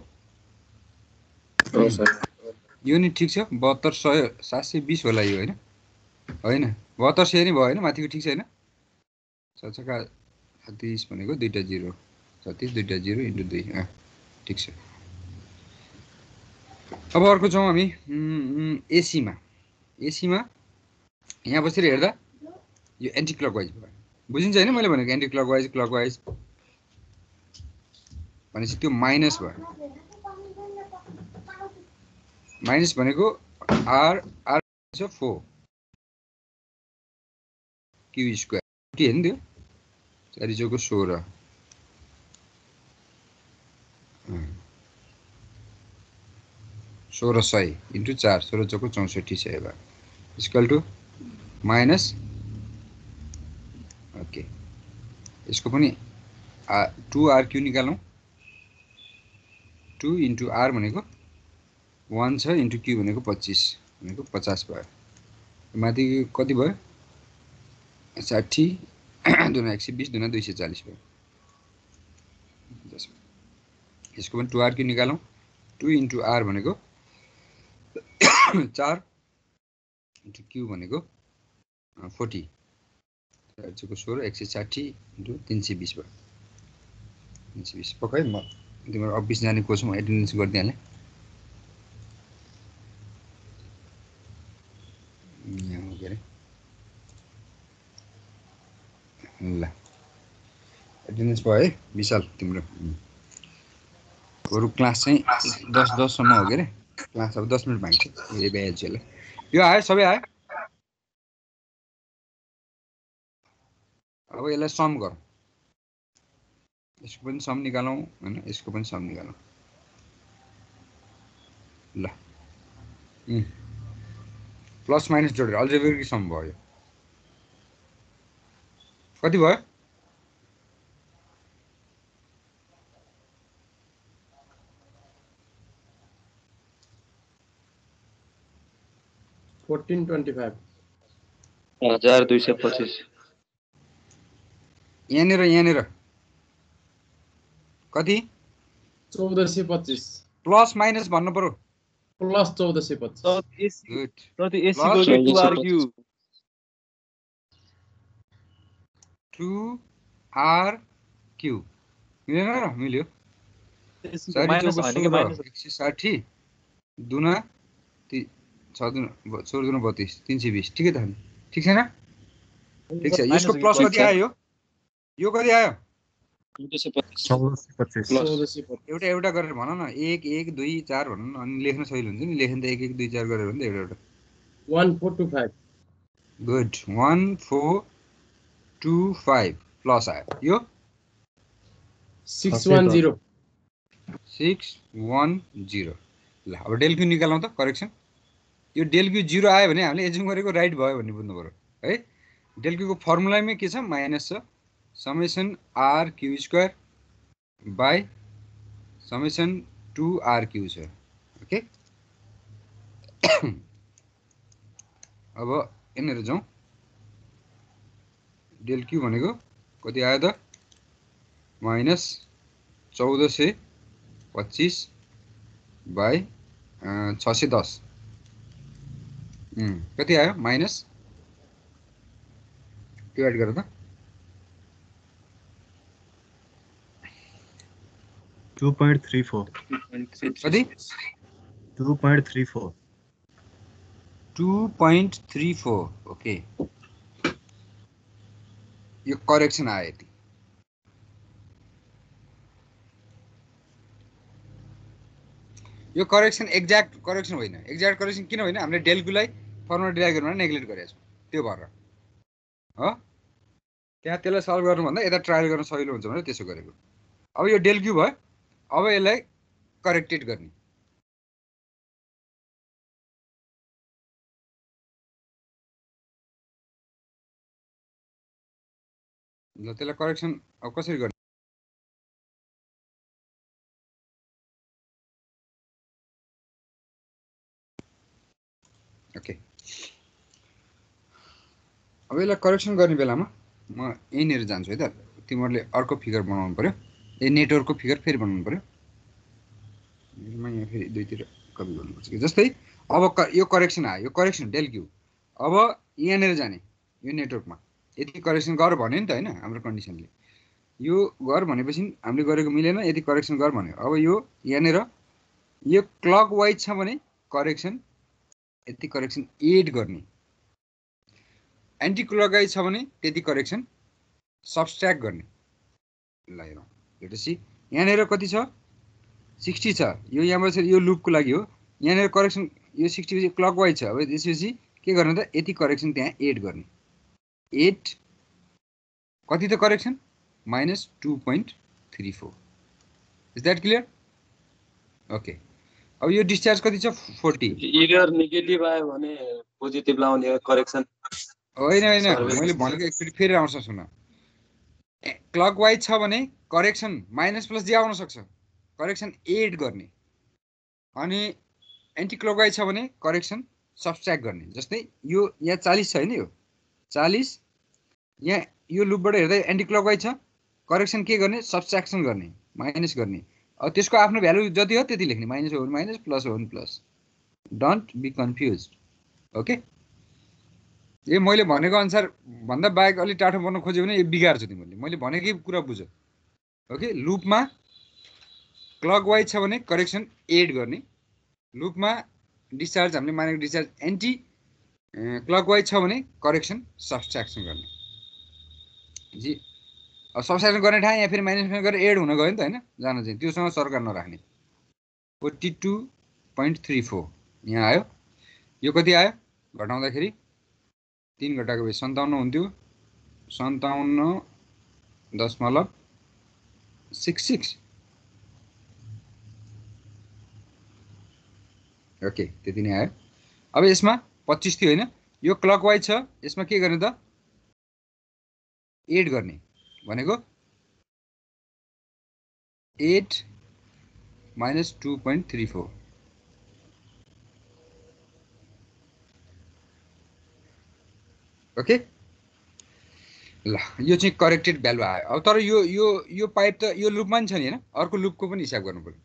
यो नि ठीक छ 7200 720 होला यो हैन 7200 नि भयो हैन माथिको ठीक छैन 6 छका 36 भनेको दुईटा 0 36 दुईटा 0 इन्टु 2 ठिक छ। अब अर्को जाउँ हामी एसीमा। एसीमा यहाँ बसेर हेर्दा यो एन्टी क्लकवाइज भयो, बुझिन्छ होइन मैले भनेको? एन्टी क्लकवाइज क्लकवाइज भनेपछि त्यो माइनस भयो। माइनस भनेको आर आर 4 क्यू स्क्वायर के हेर्नु त्यो 4 चौको 16 1600 इन्टु 4 16 चौको 64 सय भयो इक्वल टु माइनस ओके। यसको पनि 2RQ निकालौँ। 2 इन्टु आर भनेको 1 छ इन्टु क्यू भनेको 25 भनेको 50 भयो। माथि कति भयो 60 दुना 120 दुना 240 भयो। यसको पनि 2RQ निकालौँ। 2 इन्टु आर भनेको 4 इन्टु क्यू भनेको 40 16 160 इन्टु 320 भयो। 320 पक्कै म तिम्रो अफिस जाने कोच म एटेन्डेन्स गरिदिइहालेँ। यहाँ के अरे ल एटेन्डेन्स भयो है विशाल तिम्रो। अरू क्लास चाहिँ 10 सम्म हो के अरे। क्लास अब 10 मिनट माग्छ ए ब्याचले। यो आयो सबै आयो। अब यसलाई सम गरौँ। यसको पनि सम निकालौँ हैन, यसको पनि सम निकालौँ। ल प्लस माइनस जोडेर अल्जेब्रिक सम भयो। कति भयो
1425
1225
यहाँनिर कति
1425
प्लस माइनस भन्नु पर्यो।
प्लस 1425
गुड
जति एसी को 2RQ
2RQ मिलेन र मिल्यो।
एसी को
4
माइनस
चौको
होइन कि
16
माइनस
160 दुना 6 दुना 16 दुना 32 320 ठिकै त नि? ठिक छैन? ठिक छ। यसको प्लस कति आयो? यो कति आयो
1425
एउटा गरेर भन न। 1 1 2 4 भन न, अनि लेख्न सजिलो हुन्छ नि। लेख्न त 1 1 2 4 गरेर हुन्छ एउटा
1425
गुड 1425 प्लस आयो। यो
610
610। ल अब डेल क्यू निकालौँ त करेक्सन। यो डेल क्यू 0 आयो भने हामीले एज्युम गरेको राइट भयो भन्ने बुझ्नु पर्यो है। डेल क्यूको फर्मुलामै के छ माइनस छ summation R Q square by summation 2RQ छ। ओके अब यहाँनिर जाउँ। डेल क्यू भनेको कति आयो त माइनस 1425 बाई 610 कति आयो माइनस डिभाइड गर त
2.34
कति
2.34
2.34 ओके। यो करेक्सन आयो यति। यो करेक्सन एक्ज्याक्ट करेक्सन होइन। एक्ज्याक्ट करेक्सन किन होइन? हामीले डेल क्यूलाई फर्मुला डिराइभ गर्नुमा नेग्लेक्ट गरेका छौँ त्यो भएर हो। त्यहाँ त्यसलाई सल्भ गर्नुभन्दा यता ट्रायल गर्न सजिलो हुन्छ भनेर त्यसो गरेको। अब यो डेल क्यू भयो। अब यसलाई करेक्टेड गर्ने। ल त्यसलाई करेक्सन अब कसरी गर्ने? ओके अब यसलाई करेक्सन गर्ने बेलामा म यहीँनिर जान्छु है त। तिमीहरूले अर्को फिगर बनाउनु पऱ्यो। ए नेटवर्कको फिगर फेरि बनाउनु पऱ्यो। यहाँ फेरि दुईतिर कपी गर्नुपर्छ कि जस्तै अब यो करेक्सन आयो। यो करेक्सन डेल क्यू। अब यहाँनिर जाने यो नेटवर्कमा यति करेक्सन गर भन्यो नि त होइन हाम्रो कन्डिसनले। यो गर भनेपछि हामीले गरेको मिलेन, यति करेक्सन गर भन्यो। अब यो यहाँनिर यो क्लकवाइज छ भने करेक्सन यति करेक्सन एड गर्ने, एन्टी क्लकवाइज छ भने त्यति करेक्सन सब्स्ट्र्याक्ट गर्ने। ल हेरौँ हेर्नुहोस् यहाँनिर कति छ 60 छ, यो यहाँबाट छ यो लुपको लागि हो। यहाँनिर करेक्सन यो 60 क्लकवाइज छ। अब त्यसपछि के गर्ने त यति करेक्सन त्यहाँ एड गर्ने, 8 कति त correction -2.34। Is that clear? Okay. अब यो डिस्चार्ज कति छ 40।
एरर नेगेटिभ आयो भने पोजिटिभ लाउने करेक्सन
होइन मैले भनेको एकचोटि फेरि आउँछ सुन। क्लकवाइज छ भने करेक्सन माइनस प्लस जे आउन सक्छ, करेक्सन एड गर्ने। अनि एन्टी क्लकवाइज छ भने करेक्सन सब्स्ट्र्याक्ट गर्ने। जस्तै यो यहाँ 40 छ हैन, यो 40 यहाँ यो लुपबाट हेर्दा एन्टी क्लकवाइज छ, करेक्सन के गर्ने सब्स्ट्र्याक्सन गर्ने, माइनस गर्ने। अब त्यसको आफ्नो भ्यालु जति हो त्यति लेख्ने, माइनस हो भने माइनस, प्लस हो भने plus. Don't be confuse. Okay, यो मैले भनेको अनुसार भन्दा बाहेक अलि टाठो बन्न खोज्यो भने यो बिगार्छ तिमीले। मैले भनेकै कुरा बुझ। ओके, लुपमा क्लकवाइज छ भने करेक्सन एड गर्ने, लुपमा डिस्चार्ज हामीले मानेको डिस्चार्ज एन्टी क्लकवाइज छ भने करेक्सन सब्स्ट्र्याक्सन गर्ने। जी अब सब्स्ट्र्याक्सन गर्ने ठाउँ यहाँ फेरि माइनस गरेर एड हुन गयो नि त हैन, जान चाहिँ त्योसँग सरकार नराख्ने। 42.34 यहाँ आयो। यो कति आयो घटाउँदाखेरि 3 घटाएको भए 57 हुन्थ्यो, 57.66। ओके, त्यति नै आयो। अब यसमा 25 थियो हैन, यो क्लकवाइज छ, यसमा के गर्ने त एड गर्ने भनेको 8 - 2.34। ओके, ल यो चाहिँ करेक्टेड भ्यालु आयो। अब तर यो पाइप त यो लुपमा नि छ नि हैन, अर्को लुपको पनि हिसाब गर्नु पर्यो।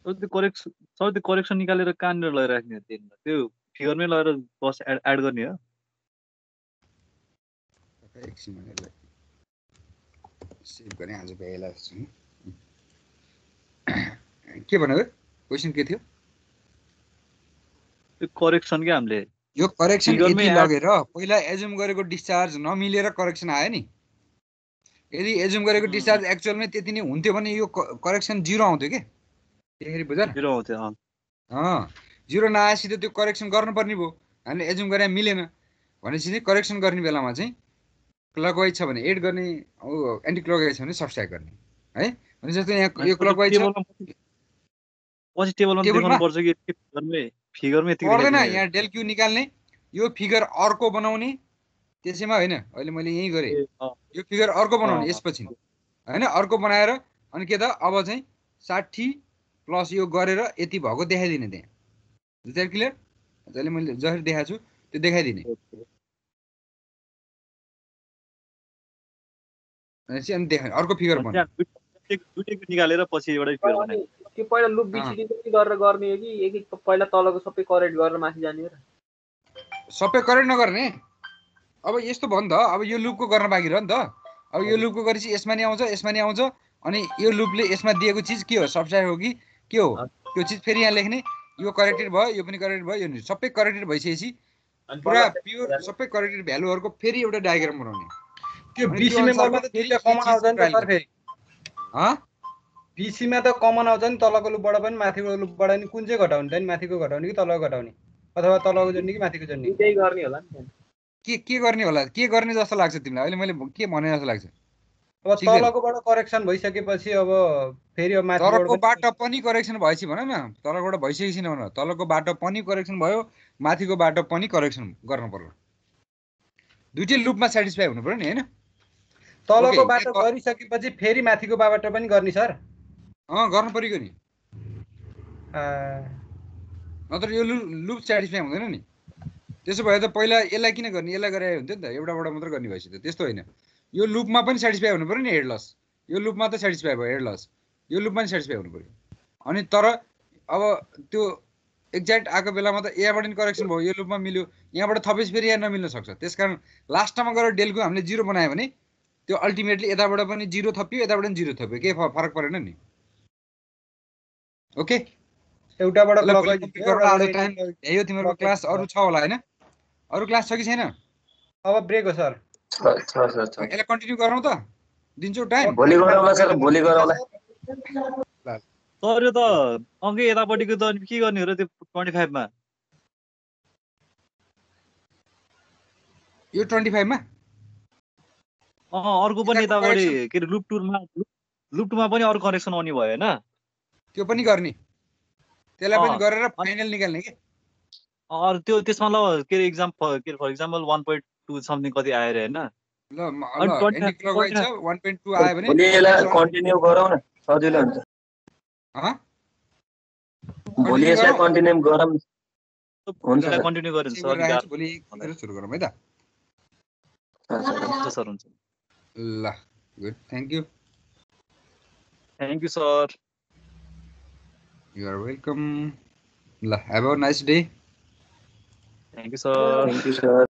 त्यो करेक्सन निकालेर कहाँनिर लगेर राख्ने हो? त्यो फिगरमै लगेर बस एड गर्ने हो।
एकछिन मैले सेभ गरेँ आज बेला छु। के भन्नु क्वेशन के थियो?
त्यो करेक्सन के हामीले
यो करेक्सन यति लगेर पहिला एजुम गरेको डिस्चार्ज नमिलेर करेक्सन आयो नि। यदि एजुम गरेको डिस्चार्ज एक्चुअलमै त्यति नै हुन्थ्यो भने यो करेक्सन 0 आउँथ्यो के? त्यसरी बुझ्न?
0 आउँथ्यो।
0 नआएपछि त त्यो करेक्सन गर्नुपर्ने भयो। हामीले एजुम गरे मिलेन भनेपछि चाहिँ करेक्सन गर्ने बेलामा चाहिँ क्लकवाइज छ भने एड गर्ने, एन्टी क्लकवाइज छ भने सब्स्ट्र्याक्ट गर्ने है। भने जस्तो यहाँ यो क्लकवाइज छ
पछि टेबलमा देखाउनु पर्छ कि फिगरमै यति
पर्दैन। यहाँ डेल क्यू निकाल्ने, यो फिगर अर्को बनाउने, त्यसैमा होइन अहिले मैले यही गरेँ। यो फिगर अर्को बनाउने यसपछि हैन, अर्को बनाएर अनि के त अब चाहिँ 60 प्लस यो गरेर यति भएको देखाइदिने त्यहाँ। Is that clear? जहिले मैले जसरी देखाएको छु त्यो देखाइदिने। अनि देखाउने अर्को फिगर बनाउने,
दुईटैको निकालेर पछि एउटै फिगर बनाउने।
त्यो पहिला लुप बिचिडी गरेर गर्ने हो कि एक पहिला तलको सबै करेक्ट गरेर माथि जाने हो र?
सबै करेक्ट नगर्ने। अब यस्तो भयो नि त, अब यो लुपको गर्न बाँकी रह्यो नि त। अब यो लुपको गरेपछि यसमा नि आउँछ, यसमा नि आउँछ। अनि यो लुपले यसमा दिएको चिज के हो, सब्स्ट्र्याक्ट हो कि के हो, त्यो चिज फेरि यहाँ लेख्ने। यो करेक्टेड भयो, यो पनि करेक्टेड भयो, यो सबै करेक्टेड भइसकेपछि पुरा प्योर सबै करेक्टेड भ्यालुहरुको फेरि एउटा डायग्राम बनाउने।
त्यो बीसी मेम्बरमा त दुईटा कमन आउँछ नि त सर फेरि। बीसी मा त कमन आउँछ नि, तलको लुपबाट पनि माथिको लुपबाट पनि। कुन चाहिँ घटाउने त नि, माथिको घटाउने कि तलको घटाउने, अथवा तलको जोड्ने कि माथिको जोड्ने?
त्यही गर्ने होला नि।
के गर्ने होला, के गर्ने जस्तो लाग्छ तिमीलाई? अहिले मैले के भने जस्तो लाग्छ?
अब तलकोबाट करेक्सन भइसकेपछि अब फेरि अब माथिबाट
तलकोबाट पनि करेक्सन भएपछि भन न, तलकोबाट भइसकेपछि न, तलकोबाट पनि करेक्सन भयो, माथिकोबाट पनि करेक्सन गर्न पर्यो। दुईटै लुपमा स्याटिस्फाई हुनु पर्यो नि हैन?
तलकोबाट गरिसकेपछि फेरि माथिकोबाट पनि गर्ने सर?
गर्नु पर्यो नि, नत्र यो लुप स्याटिस्फाई हुँदैन नि। त्यसो भए त पहिला यसलाई किन गर्ने, यसलाई गरे हुन्थ्यो नि त, एउटाबाट मात्र गर्ने भएपछि त। त्यस्तो होइन, यो लुपमा पनि स्याटिस्फाई हुनु पर्यो नि हेड लस। यो लुपमा त स्याटिस्फाई भयो हेड लस, यो लुपमा पनि स्याटिस्फाई हुनु पर्यो। अनि तर अब त्यो एक्ज्याक्ट आएको बेलामा त यहाँबाट नि करेक्सन भयो, यो लुपमा मिल्यो, यहाँबाट थपेपछि फेरि यहाँ नमिल्न सक्छ। त्यसकारण लास्टमा गएर डेलको हामीले 0 बनायो भने त्यो अल्टिमेटली यताबाट पनि 0 थपियो, यताबाट पनि 0 थपियो, केही फरक परेन नि। ओके,
एउटाबाट
ल भोलि
क्लकवाइज
कम्प्लिट गरौँ। आज टाइम यही हो। तिमीहरूको क्लास अरू छ होला हैन? अरू क्लास छ कि छैन?
अब ब्रेक हो सर।
छ सर छ।
यसलाई कन्टिन्यू गरौँ त, दिन्छु टाइम।
भोलि गरौँला सर, भोलि गरौँला।
सर यो त अघि यतापट्टिको त के गर्ने हो र त्यो 25 मा?
यो 25 मा
अर्को पनि
यताको
यतापट्टि
correction-
के अरे लुप 2 मा पनि अरू करेक्सन आउने भयो हैन?
त्यो पनि गर्ने, त्यसलाई पनि
अँ,
गरेर फाइनल निकाल्ने के।
अरू त्यो त्यसमा ल के अरे फर एक्जाम्पल 1.2 समथिङ कति आयो रे हैन?
ल
अनि
ल
25
एन्टी क्लकवाइज छ 1.2 आयो भने
भोलि यसलाई कन्टिन्यू गरौँ न, सजिलो हुन्छ।
अँ?
भोलि यसलाई कन्टिन्यू गरौँ। हुन्छ सर।
कन्टिन्यू गरेर
सेभ गरेर राखेको छु, भोलि गरेर सुरु गरौँ है त।
हुन्छ सर, हुन्छ।
ल good, thank you.
Thank you sir.
You are welcome. ल have a nice day.
Thank you sir.
Thank you sir.